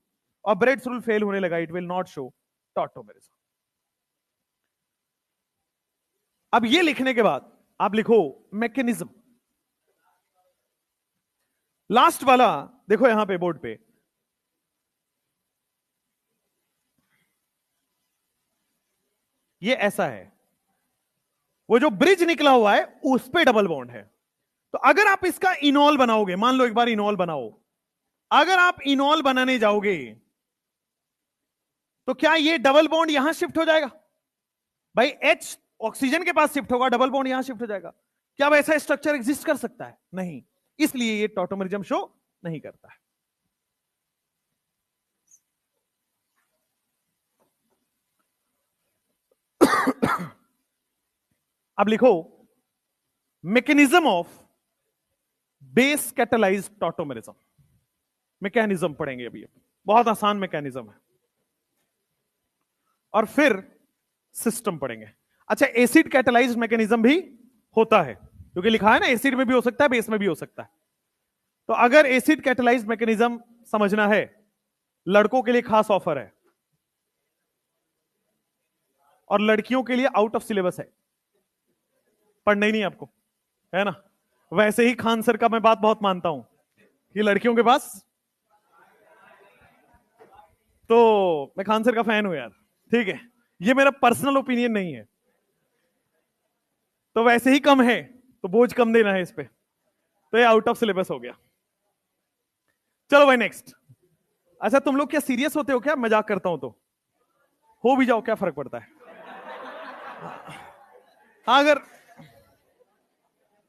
और ब्रेड्स रूल फेल होने लगा, it will not show tautomerism. अब ये लिखने के बाद आप लिखो मैकेनिज्म। लास्ट वाला देखो यहां पे बोर्ड पे, ये ऐसा है, वो जो ब्रिज निकला हुआ है उस पे डबल बॉन्ड है। तो अगर आप इसका इनॉल बनाओगे, मान लो एक बार इनॉल बनाओ, अगर आप इनॉल बनाने जाओगे तो क्या ये डबल बॉन्ड यहां शिफ्ट हो जाएगा? भाई एच ऑक्सीजन के पास शिफ्ट होगा, डबल बॉन्ड यहां शिफ्ट हो जाएगा। क्या वैसा स्ट्रक्चर एग्जिस्ट कर सकता है? नहीं, इसलिए ये टॉटोमेरिज्म शो नहीं करता है। अब लिखो mechanism of base catalysed tautomerism. Mechanism पढ़ेंगे अभी, बहुत आसान मैकेनिज्म है, और फिर सिस्टम पढ़ेंगे। अच्छा, एसिड कैटालाइज्ड मैकेनिज्म भी होता है, क्योंकि लिखा है ना एसिड में भी हो सकता है, बेस में भी हो सकता है। तो अगर एसिड कैटालाइज्ड मैकेनिज्म समझना है, लड़कों के लिए खास ऑफर है, और लड़कियों के लिए आउट ऑफ सिलेबस है, पढ़ना ही नहीं आपको, है ना। वैसे ही खान सर का मैं बात बहुत मानता हूं कि लड़कियों के पास, तो मैं खान सर का फैन हूं यार, ठीक है, ये मेरा पर्सनल ओपिनियन नहीं है। तो वैसे ही कम है तो बोझ कम देना है इस पे, तो ये आउट ऑफ सिलेबस हो गया। चलो भाई नेक्स्ट। अच्छा, तुम लोग क्या सीरियस होते हो क्या? मजाक करता हूं तो हो भी जाओ, क्या फर्क पड़ता है? अगर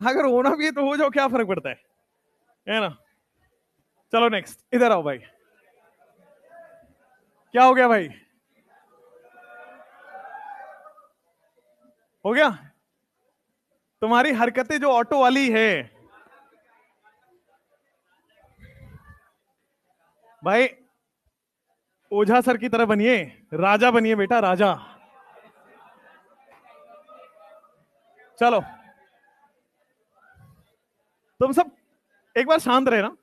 अगर होना भी है तो हो जाओ, क्या फर्क पड़ता है ना। चलो नेक्स्ट, इधर आओ भाई। क्या हो गया भाई? हो गया? तुम्हारी हरकतें जो ऑटो वाली है भाई, ओझा सर की तरह बनिए, राजा बनिए बेटा, राजा। चलो तुम सब एक बार शांत रहे ना,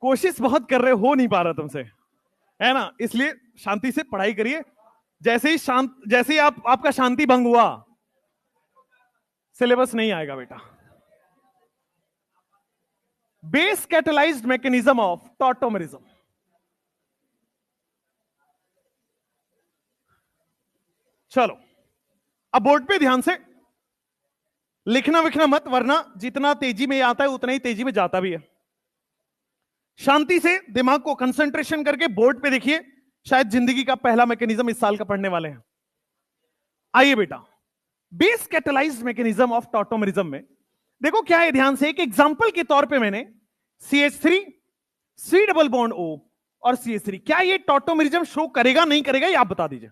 कोशिश बहुत कर रहे हो नहीं पा रहा तुमसे, है ना, इसलिए शांति से पढ़ाई करिए। जैसे ही आपका शांति भंग हुआ, सिलेबस नहीं आएगा बेटा। Base catalysed mechanism of tautomerism. चलो अब बोर्ड पे ध्यान से लिखना विखना मत, वरना जितना तेजी में आता है उतना ही तेजी में जाता भी है। शांति से दिमाग को कंसंट्रेशन करके बोर्ड पे देखिए, शायद जिंदगी का पहला मैकेनिज्म इस साल का पढ़ने वाले हैं। आइए बेटा, base catalysed mechanism of tautomerism में देखो क्या है, ध्यान से। एक एग्जांपल के तौर पे मैंने CH3 C double bond O और CH3, क्या ये टॉटोमेरिज्म शो करेगा नहीं करेगा, ये आप बता दीजिए।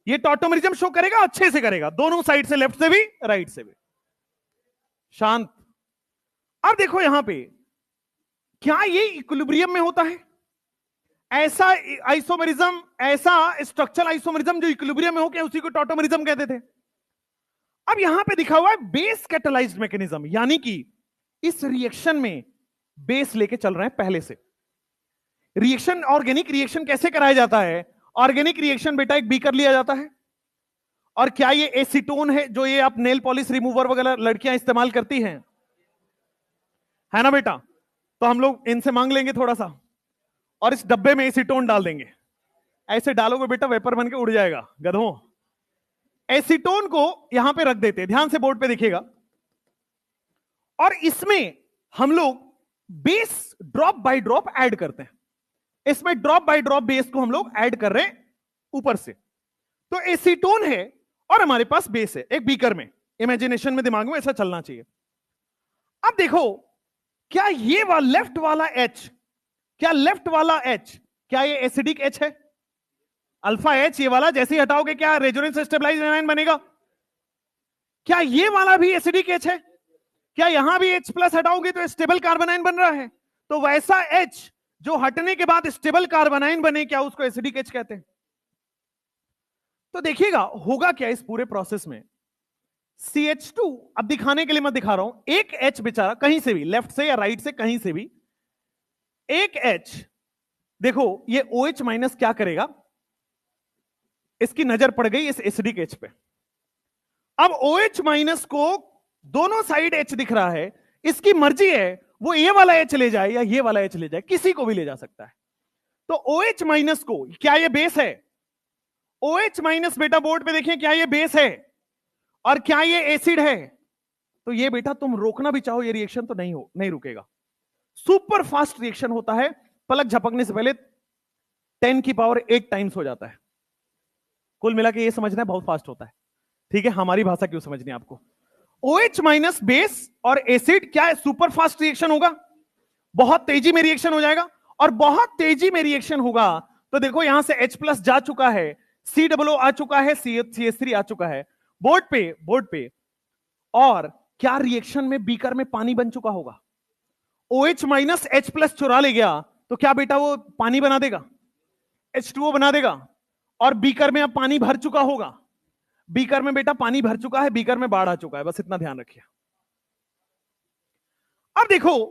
ये टॉटोमेरिज्म शो करेगा, अच्छे से करेगा, दोनों साइड से, लेफ्ट से भी राइट से भी। शांत। अब देखो यहां पे, क्या ये इक्विलिब्रियम में होता है? ऐसा आइसोमेरिज्म, ऐसा स्ट्रक्चरल आइसोमेरिज्म जो इक्विलिब्रियम में हो, क्या उसी को टॉटोमेरिज्म कहते थे? अब यहां पे दिखा हुआ है बेस कैटालाइज्ड मैकेनिज्म, यानी कि इस रिएक्शन में बेस लेके चल रहे हैं पहले से। रिएक्शन, ऑर्गेनिक रिएक्शन कैसे कराया जाता है? ऑर्गेनिक रिएक्शन बेटा, एक बीकर लिया जाता है, और क्या ये एसीटोन है जो ये आप नेल पॉलिश रिमूवर वगैरह लड़कियां इस्तेमाल करती हैं, है ना बेटा? तो हम लोग इनसे मांग लेंगे थोड़ा सा, और इस डब्बे में एसीटोन डाल देंगे। ऐसे डालोगे बेटा, वेपर बन के उड़ जाएगा गधों। एसीटोन को यहां पे रख देते हैं, ध्यान से बोर्ड पे देखिएगा, और इसमें हम लोग base drop by drop add करते हैं। इसमें ड्रॉप बाय ड्रॉप बेस को हम लोग ऐड कर रहे हैं ऊपर से। तो एसीटोन है और हमारे पास बेस है एक बीकर में, इमेजिनेशन में, दिमाग में ऐसा चलना चाहिए। अब देखो, क्या ये लेफ्ट वाला H, क्या लेफ्ट वाला H, क्या ये एसिडिक H है? अल्फा H ये वाला जैसे ही हटाओगे क्या रेजोनेंस स्टेबलाइज्ड आयन बनेगा? क्या ये वाला भी एसिडिक H है? क्या यहां भी H+ हटाओगे तो स्टेबल कार्बन आयन बन रहा है? तो वैसा H जो हटने के बाद स्टेबल कार्बोनाइन बने, क्या उसको एसिडिक H कहते हैं? तो देखिएगा होगा क्या इस पूरे प्रोसेस में, CH2, अब दिखाने के लिए मैं दिखा रहा हूं, एक H बेचारा कहीं से भी, लेफ्ट से या राइट से कहीं से भी, एक H, देखो ये OH माइनस क्या करेगा, इसकी नजर पड़ गई इस एसिडिक H पे। अब OH माइनस को दोनों साइड H दिख रहा है, इसकी मर्जी है वो ये वाला H ले जाए या ये वाला H ले जाए, किसी को भी ले जा सकता है। तो OH माइनस को, क्या ये बेस है? OH माइनस बेटा बोर्ड पे देखिए, क्या ये बेस है और क्या ये एसिड है? तो ये बेटा तुम रोकना भी चाहो ये रिएक्शन तो नहीं रुकेगा। सुपर फास्ट रिएक्शन होता है, पलक झपकने से पहले 10 की पावर 8 टाइम्स हो जाता है। कुल मिला के ये समझना है बहुत फास्ट होता है, ठीक है? हमारी भाषा क्यों समझनी है आपको? OH माइनस बेस और एसिड क्या है? सुपर फास्ट रिएक्शन होगा, बहुत तेजी में रिएक्शन हो जाएगा, और बहुत तेजी में रिएक्शन होगा तो देखो यहां से H प्लस जा चुका है, COO आ चुका है, CH3 आ चुका है बोर्ड पे, और क्या रिएक्शन में बीकर में पानी बन चुका होगा? OH माइनस H प्लस चुरा ले गया तो क्या बेटा वो पानी बना देगा, H2O बना देगा, और बीकर में अब पानी भर चुका होगा, बीकर में बेटा पानी भर चुका है, बीकर में बाढ़ आ चुका है, बस इतना ध्यान रखिए। अब देखो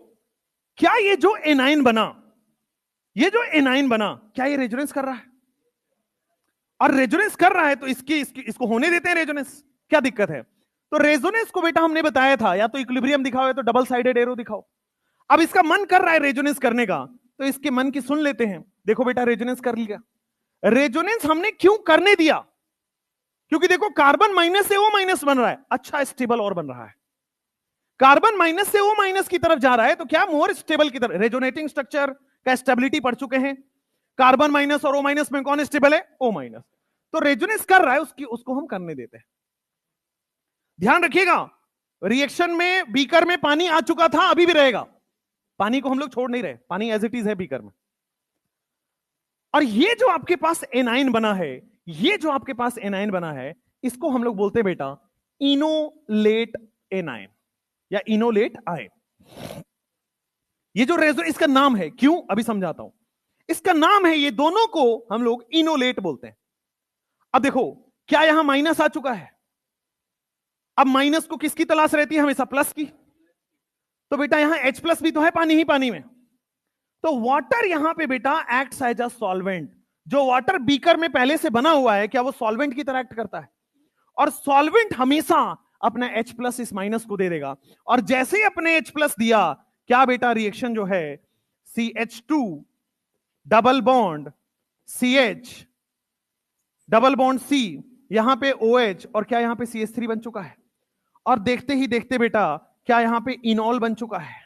क्या ये जो एनाइन बना, क्या ये रेजोनेंस कर रहा है? और रेजोनेंस कर रहा है तो इसको होने देते हैं रेजोनेंस, क्या दिक्कत है? तो रेजोनेंस को बेटा हमने बताया था, या तो इक्विलिब्रियम दिखाओ या तो डबल साइडेड एरो दिखाओ। अब इसका मन कर रहा है रेजोनेंस करने का, तो इसके मन की सुन लेते हैं। देखो बेटा रेजोनेंस कर लिया। रेजोनेंस हमने क्यों करने दिया? क्योंकि देखो कार्बन माइनस से O माइनस बन रहा है, अच्छा स्टेबल और बन रहा है, कार्बन माइनस से O माइनस की तरफ जा रहा है तो क्या मोर स्टेबल की तरफ, रेजोनेटिंग स्ट्रक्चर का स्टेबिलिटी पढ़ चुके हैं, कार्बन माइनस और O माइनस में कौन स्टेबल है? O minus. तो रेजोनेंस कर रहा है, उसको हम करने देते हैं। ध्यान रखिएगा, रिएक्शन में बीकर में पानी आ चुका था, अभी भी रहेगा, पानी को हम लोग छोड़ नहीं रहे, पानी एज इट इज है बीकर में। और ये जो आपके पास एनाइन बना है, इसको हम लोग बोलते हैं बेटा इनोलेट एनाइन या इनोलेट आयन। ये जो रेजो, इसका नाम है, क्यों अभी समझाता हूं, इसका नाम है, ये दोनों को हम लोग इनोलेट बोलते हैं। अब देखो क्या यहां माइनस आ चुका है, अब माइनस को किसकी तलाश रहती है? हमेशा प्लस की। तो बेटा यहां H प्लस भी तो है पानी ही पानी में, तो वाटर यहां पे बेटा एक्ट्स एज अ सॉल्वेंट। जो वाटर बीकर में पहले से बना हुआ है, क्या वो सॉल्वेंट की तरह एक्ट करता है? और सॉल्वेंट हमेशा अपना H प्लस इस माइनस को दे देगा, और जैसे ही अपने H प्लस दिया, क्या बेटा रिएक्शन जो है CH2 double bond CH double bond C, यहां पे OH, और क्या यहां पे CH3 बन चुका है, और देखते ही देखते बेटा क्या यहां पे इनॉल बन चुका है।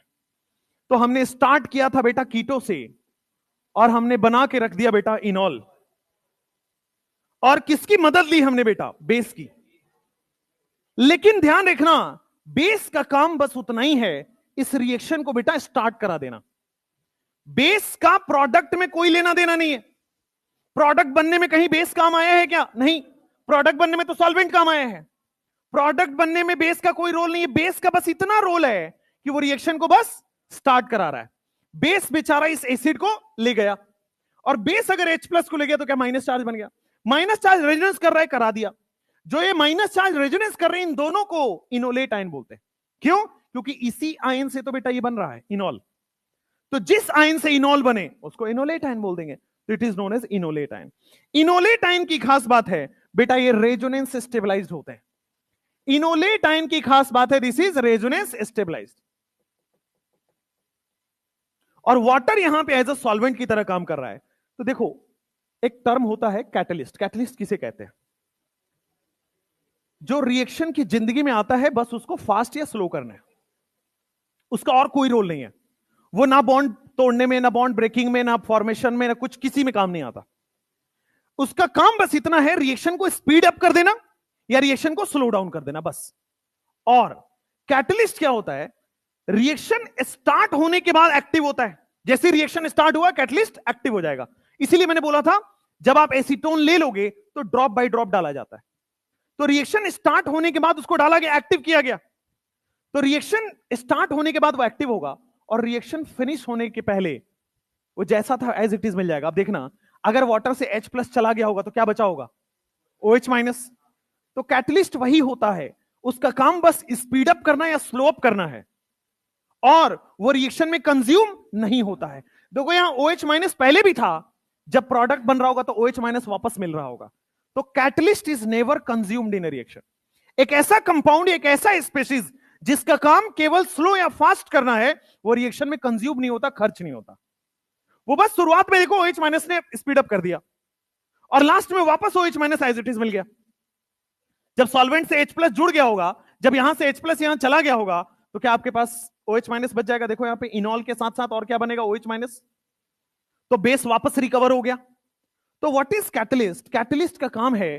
तो हमने स्टार्ट किया था बेटा कीटो से, और हमने बना के रख दिया बेटा इनॉल, और किसकी मदद ली हमने बेटा? बेस की। लेकिन ध्यान रखना, बेस का काम बस उतना ही है, इस रिएक्शन को बेटा स्टार्ट करा देना। बेस का प्रोडक्ट में कोई लेना देना नहीं है। प्रोडक्ट बनने में कहीं बेस काम आया है क्या? नहीं। प्रोडक्ट बनने में तो सॉल्वेंट काम आया है, प्रोडक्ट बनने में बेस का कोई रोल नहीं है। बेस का बस इतना रोल है कि वो रिएक्शन को बस स्टार्ट करा रहा है। बेस बेचारा इस एसिड को ले गया, और बेस अगर H प्लस को ले गया तो क्या माइनस चार्ज बन गया? माइनस चार्ज रेजोनेंस कर रहा है, करा दिया। जो ये माइनस चार्ज रेजोनेंस कर रहे हैं, इन दोनों को इनोलेट आयन बोलते हैं। क्यों? क्योंकि इसी आयन से तो बेटा ये बन रहा है इनॉल, तो जिस आयन से इनॉल बने उसको इनोलेट आयन बोल देंगे, तो it is known as enolate ion. Enolate ion की खास बात है बेटा, ये रेजोनेंस से स्टेबलाइज्ड होते हैं। इनोलेट आयन की खास बात है, दिस इज रेजोनेंस स्टेबलाइज्ड। और वाटर यहां पे एज अ सॉल्वेंट की तरह काम कर रहा है। तो देखो एक टर्म होता है कैटलिस्ट। कैटलिस्ट किसे कहते हैं? जो रिएक्शन की जिंदगी में आता है, बस उसको फास्ट या स्लो करना है, उसका और कोई रोल नहीं है। वो ना बॉन्ड तोड़ने में, ना बॉन्ड ब्रेकिंग में, ना फॉर्मेशन में, ना कुछ किसी में काम नहीं आता। उसका काम बस इतना है, रिएक्शन को स्पीड अप कर देना या रिएक्शन को स्लो डाउन कर देना, बस। और कैटलिस्ट क्या होता है? रिएक्शन स्टार्ट होने के बाद एक्टिव होता है। जैसे रिएक्शन स्टार्ट हुआ, कैटलिस्ट एक्टिव हो जाएगा। इसीलिए मैंने बोला था, जब आप एसीटोन ले लोगे तो ड्रॉप बाय ड्रॉप डाला जाता है। तो रिएक्शन स्टार्ट होने के बाद उसको डाला गया, एक्टिव किया गया, तो रिएक्शन स्टार्ट होने के बाद वो एक्टिव होगा, और रिएक्शन फिनिश होने के पहले वो जैसा था एज इट इज मिल जाएगा। अब देखना, अगर वाटर से H+ चला गया होगा तो क्या बचा होगा? OH-। तो कैटलिस्ट वही होता है, उसका काम बस स्पीड अप करना या स्लो अप करना है, और वो रिएक्शन में कंज्यूम नहीं होता है। देखो यहां OH- पहले भी था, जब प्रोडक्ट बन रहा होगा तो OH- वापस मिल रहा होगा। तो catalyst is never consumed in a reaction. एक ऐसा कंपाउंड, एक ऐसा स्पेशीज जिसका काम केवल स्लो या फास्ट करना है, वो रिएक्शन में कंज्यूम नहीं होता, खर्च नहीं होता। वो बस शुरुआत में देखो OH- ने स्पीड अप कर दिया और लास्ट में वापस OH- एज इट इज मिल गया। जब सॉल्वेंट से H+ जुड़ गया होगा, जब यहां से H+ यहां चला गया होगा, तो क्या आपके पास OH- बच जाएगा? देखो यहां पे इनॉल के साथ साथ और क्या बनेगा? OH-। तो बेस वापस रिकवर हो गया। तो व्हाट इज कैटलिस्ट? कैटलिस्ट का काम है,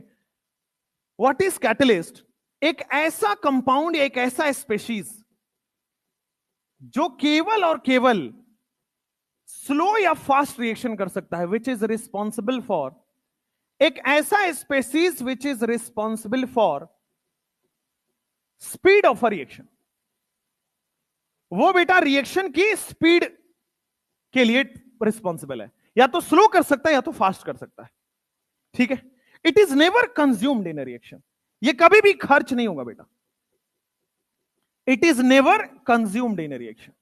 व्हाट इज कैटलिस्ट? एक ऐसा कंपाउंड, एक ऐसा स्पेशीज जो केवल और केवल स्लो या फास्ट रिएक्शन कर सकता है, विच इज रिस्पॉन्सिबल फॉर, एक ऐसा species which is responsible for speed of a reaction. वो बेटा रिएक्शन की स्पीड के लिए रिस्पॉन्सिबल है, या तो स्लो कर सकता है या तो फास्ट कर सकता है। ठीक है? It is never consumed in a reaction, ये कभी भी खर्च नहीं होगा बेटा। It is never consumed in a reaction.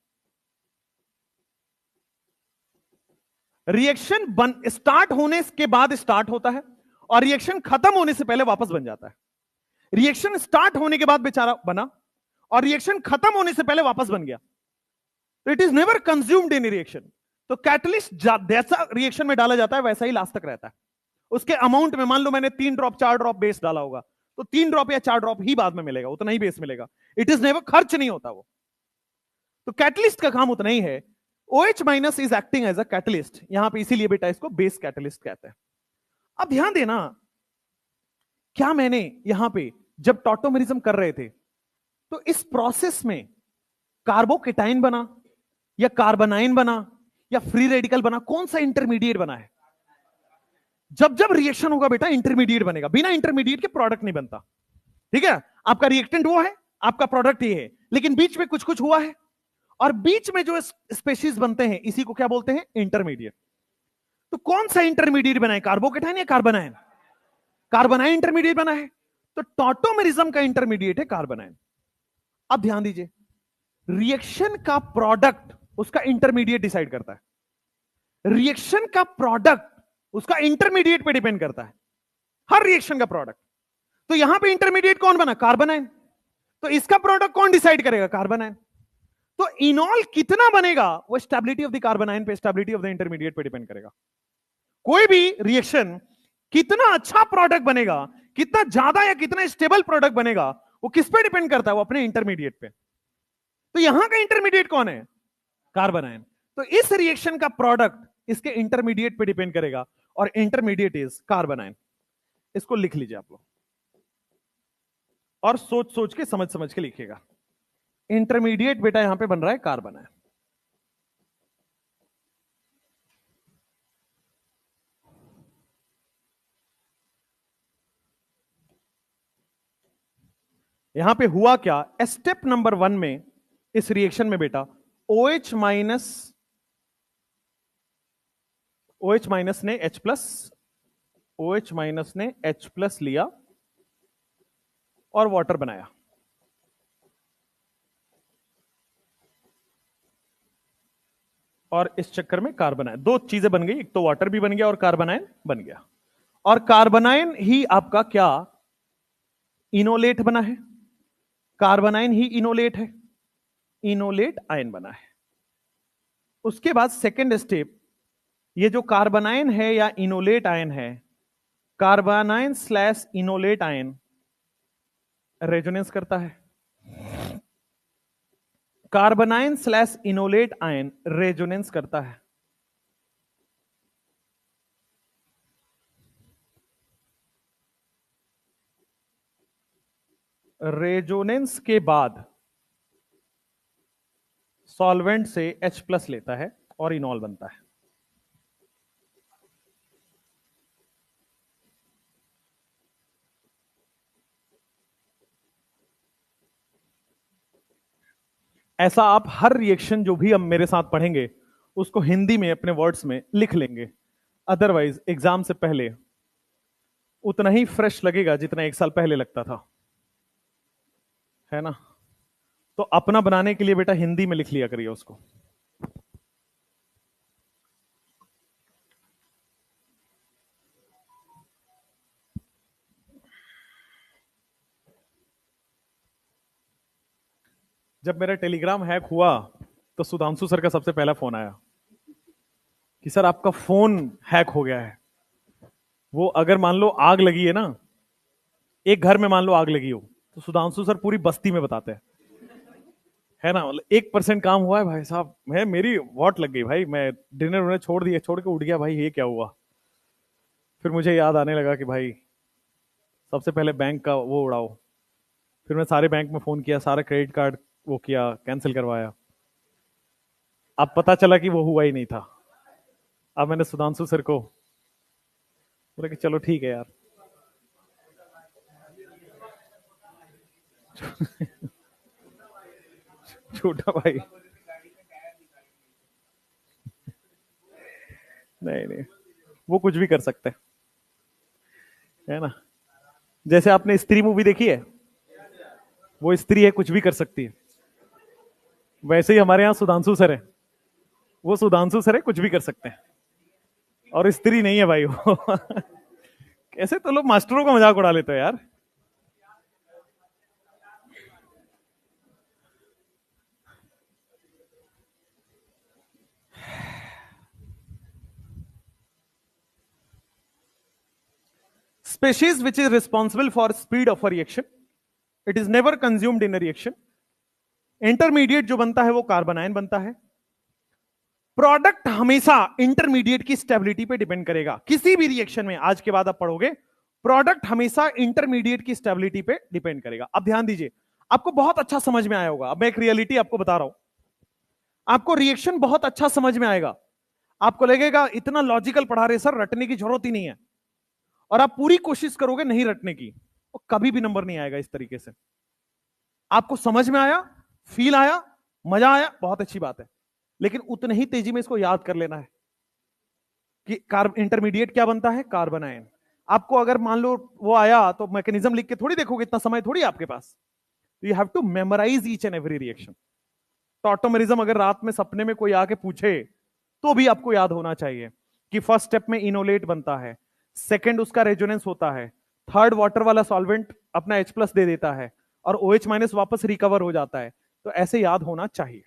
Reaction बन स्टार्ट होने के बाद स्टार्ट होता है, और रिएक्शन खत्म होने से पहले वापस बन जाता है। रिएक्शन स्टार्ट होने के बाद बेचारा बना, और रिएक्शन खत्म होने से पहले वापस बन गया। तो it is never consumed in reaction. तो कैटलिस्ट जैसा रिएक्शन में डाला जाता है वैसा ही लास्ट तक रहता है। उसके अमाउंट में मान लो मैंने 3 ड्रॉप 4 ड्रॉप बेस डाला होगा, तो 3 ड्रॉप या 4 ड्रॉप ही बाद में मिलेगा, उतना ही बेस मिलेगा। इट इज नेवर, खर्च नहीं होता वो। तो कैटलिस्ट का काम उतना ही है। OH- is acting as a catalyst यहां पे, इसीलिए बेटा इसको बेस कैटलिस्ट कहते हैं। अब ध्यान देना, क्या मैंने यहां पे जब टॉटोमेरिज्म कर रहे थे, तो इस प्रोसेस में कार्बोकेटाइन बना या कार्बोनाइन बना या फ्री रेडिकल बना? कौन सा इंटरमीडिएट बना है? जब जब रिएक्शन होगा बेटा इंटरमीडिएट बनेगा, बिना इंटरमीडिएट के प्रोडक्ट नहीं बनता। ठीक है? आपका रिएक्टेंट वो है, आपका प्रोडक्ट ये है, लेकिन बीच में कुछ कुछ हुआ है, और बीच में जो स्पेशीज बनते हैं इसी को क्या बोलते हैं? इंटरमीडिएट। तो कौन सा इंटरमीडिएट बना है, कार्बोकेटाइन या कार्बोनाइन? कार्बोनाइन इंटरमीडिएट बना है। तो टॉटोमेरिज्म का इंटरमीडिएट है कार्बोनाइन। अब ध्यान दीजिए, रिएक्शन का प्रोडक्ट उसका इंटरमीडिएट डिसाइड करता है। रिएक्शन का प्रोडक्ट उसका इंटरमीडिएट पे डिपेंड करता है, हर रिएक्शन का प्रोडक्ट। तो यहां पे इंटरमीडिएट कौन बना? कार्बोनाइन। तो इसका प्रोडक्ट कौन डिसाइड करेगा? कार्बोनाइन। तो इनॉल कितना बनेगा वो स्टेबिलिटी ऑफ द कार्बोनाइन पे, स्टेबिलिटी ऑफ द इंटरमीडिएट पे डिपेंड करेगा। कोई भी रिएक्शन कितना अच्छा प्रोडक्ट बनेगा, कितना ज्यादा या कितना स्टेबल प्रोडक्ट बनेगा, वो किस पे डिपेंड करता है? वो अपने इंटरमीडिएट पे। तो यहां का इंटरमीडिएट कौन है? कार्बोनाइन। तो इस रिएक्शन का प्रोडक्ट इसके इंटरमीडिएट पे डिपेंड करेगा, और इंटरमीडिएट इज कार्बोनाइन। इसको लिख लीजिए आप लोग, और सोच सोच के समझ समझ के लिखिएगा। इंटरमीडिएट बेटा यहां पे बन रहा है कार्बोनाइन। यहां पे हुआ क्या? स्टेप नंबर 1 में इस रिएक्शन में बेटा OH- ने H+ लिया और वाटर बनाया। और इस चक्कर में कार्बोनाइन, दो चीजें बन गई, एक तो वाटर भी बन गया और कार्बोनाइन बन गया। और कार्बोनाइन ही आपका क्या? इनोलेट बना है। कार्बोनाइन ही इनोलेट है, इनोलेट आयन बना है। उसके बाद सेकेंड स्टेप, ये जो कार्बोनाइन है या इनोलेट आयन है, कार्बोनाइन स्लैश इनोलेट आयन रेजोनेंस करता है। कार्बोनाइन स्लैश इनोलेट आयन रेजोनेंस करता है। रेजोनेंस के बाद सॉल्वेंट से H+ लेता है और इनॉल बनता है। ऐसा आप हर रिएक्शन जो भी हम मेरे साथ पढ़ेंगे उसको हिंदी में अपने वर्ड्स में लिख लेंगे। अदरवाइज एग्जाम से पहले उतना ही फ्रेश लगेगा जितना एक साल पहले लगता था, है ना। तो अपना बनाने के लिए बेटा हिंदी में लिख लिया करिए उसको। जब मेरा टेलीग्राम हैक हुआ तो सुधांशु सर का सबसे पहला फोन आया कि सर आपका फोन हैक हो गया है। वो अगर मान लो आग लगी है ना, एक घर में मान लो आग लगी हो, तो सुधांशु सर पूरी बस्ती में बताते हैं, है ना। मतलब 1% काम हुआ है भाई साहब, मैं मेरी वॉट लग गई भाई, मैं डिनर उन्हें छोड़ दिया, छोड़ के उठ गया भाई, ये क्या हुआ। फिर मुझे याद आने लगा कि भाई सबसे पहले बैंक का वो उड़ाओ। फिर मैं सारे बैंक में फोन किया, सारा क्रेडिट कार्ड वो किया, कैंसिल करवाया। अब पता चला कि वो हुआ ही नहीं था। अब मैंने सुधांशु सर को बोला कि चलो ठीक है यार। छोटा भाई, नहीं नहीं, वो कुछ भी कर सकते हैं, है ना। जैसे आपने स्त्री मूवी देखी है, वो स्त्री है, कुछ भी कर सकती है। वैसे ही हमारे यहाँ सुधांशु सर है, वो सुधांशु सर है, कुछ भी कर सकते हैं, और स्त्री नहीं है भाई वो। कैसे तो लोग मास्टरों का मजाक उड़ा लेते हैं यार। Species which is responsible for speed of a reaction, it is never consumed in a reaction. Intermediate जो बनता है वो कार्बन आयन बनता है। प्रोडक्ट हमेशा इंटरमीडिएट की स्टेबिलिटी पे डिपेंड करेगा। किसी भी रिएक्शन में आज के बाद आप पढ़ोगे, प्रोडक्ट हमेशा इंटरमीडिएट की स्टेबिलिटी पे डिपेंड करेगा। अब ध्यान दीजिए, आपको बहुत अच्छा समझ में आया होगा। अब मैं एक रियलिटी आपको बता रहा हूं, आपको रिएक्शन बहुत अच्छा समझ में आएगा। आपको लगेगा इतना लॉजिकल पढ़ा रहे सर, रटने की जरूरत ही नहीं है। और आप पूरी कोशिश करोगे नहीं रटने की, तो कभी भी नंबर नहीं आएगा इस तरीके से। आपको समझ में आया, फील आया, मजा आया, बहुत अच्छी बात है। लेकिन उतने ही तेजी में इसको याद कर लेना है कि इंटरमीडिएट क्या बनता है, कार्बन आयन। आपको अगर मान लो वो आया तो मैकेनिज्म लिख के थोड़ी देखोगे, इतना समय थोड़ी आपके पास। You have to memorise each and every reaction. Tautomerism अगर रात में सपने में कोई आके पूछे तो भी आपको याद होना चाहिए कि फर्स्ट स्टेप में इनोलेट बनता है, सेकंड उसका रेजोनेंस होता है, थर्ड वाटर वाला सॉल्वेंट अपना H+ दे देता है, और OH- वापस रिकवर हो जाता है। तो ऐसे याद होना चाहिए।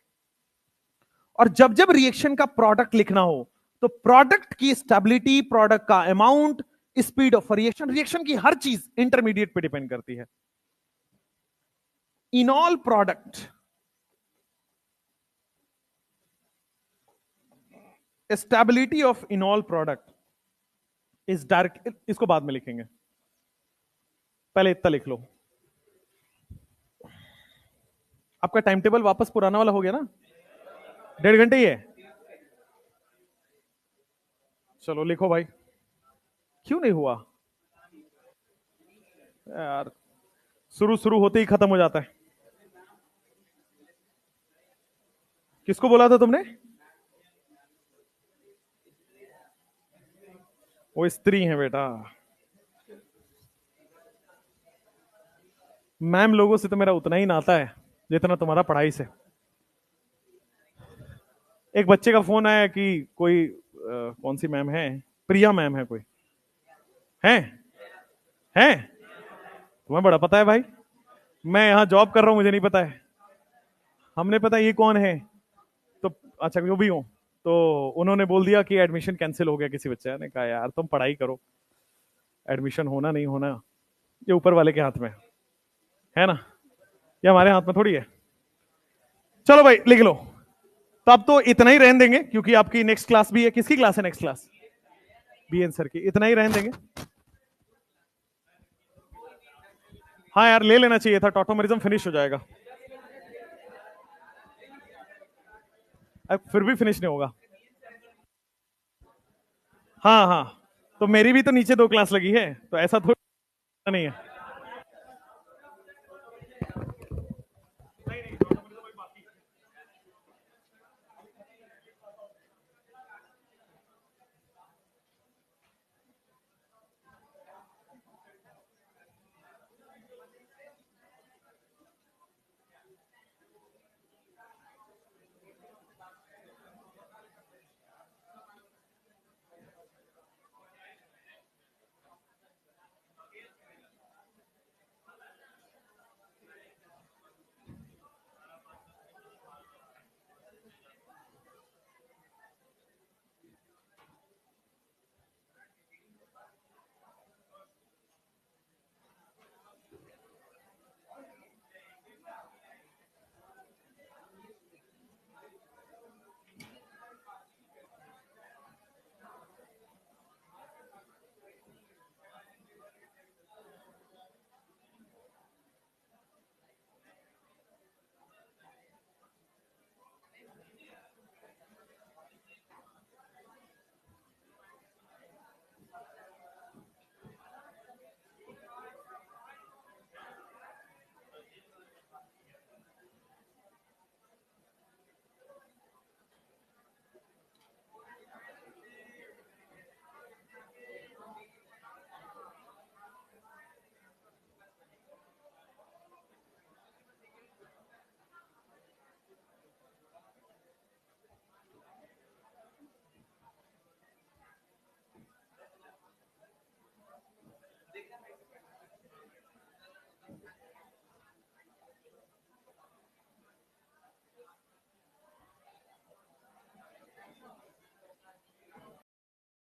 और जब जब रिएक्शन का प्रोडक्ट लिखना हो तो प्रोडक्ट की स्टेबिलिटी, प्रोडक्ट का amount, speed of reaction, reaction की हर चीज इंटरमीडिएट पे डिपेंड करती है। इनॉल product, stability of इनॉल product is direct, इसको बाद में लिखेंगे, पहले इतना लिख लो। आपका टाइम टेबल वापस पुराना वाला हो गया ना, 1.5 घंटे ही है। चलो लिखो भाई। क्यों नहीं हुआ यार, शुरू शुरू होते ही खत्म हो जाता है। किसको बोला था तुमने? वो स्त्री है बेटा। मैम लोगों से तो मेरा उतना ही नाता है जितना तुम्हारा पढ़ाई से। एक बच्चे का फोन आया कि कोई कौन सी मैम है, प्रिया मैम है कोई, है है तुम्हें बड़ा पता है भाई, मैं यहां जॉब कर रहा हूं, मुझे नहीं पता है। हमने पता ये कौन है, तो अच्छा जो भी हो, तो उन्होंने बोल दिया कि एडमिशन कैंसिल हो गया किसी बच्चे ने। कहा यार तुम पढ़ाई करो, एडमिशन होना नहीं होना ये ऊपर वाले के हाथ में है ना, ये हमारे हाथ में थोड़ी है। चलो भाई लिख लो। तो अब तो इतना ही रहने देंगे क्योंकि आपकी नेक्स्ट क्लास भी है। किसकी क्लास है नेक्स्ट क्लास? BN सर की। इतना ही रहने देंगे। हाँ यार ले लेना चाहिए था, टॉटोमेरिज्म फिनिश हो जाएगा। अब फिर भी फिनिश नहीं होगा। हाँ हाँ, तो मेरी भी तो नीचे 2 क्लास लगी है, तो ऐसा थोड़ा नहीं है।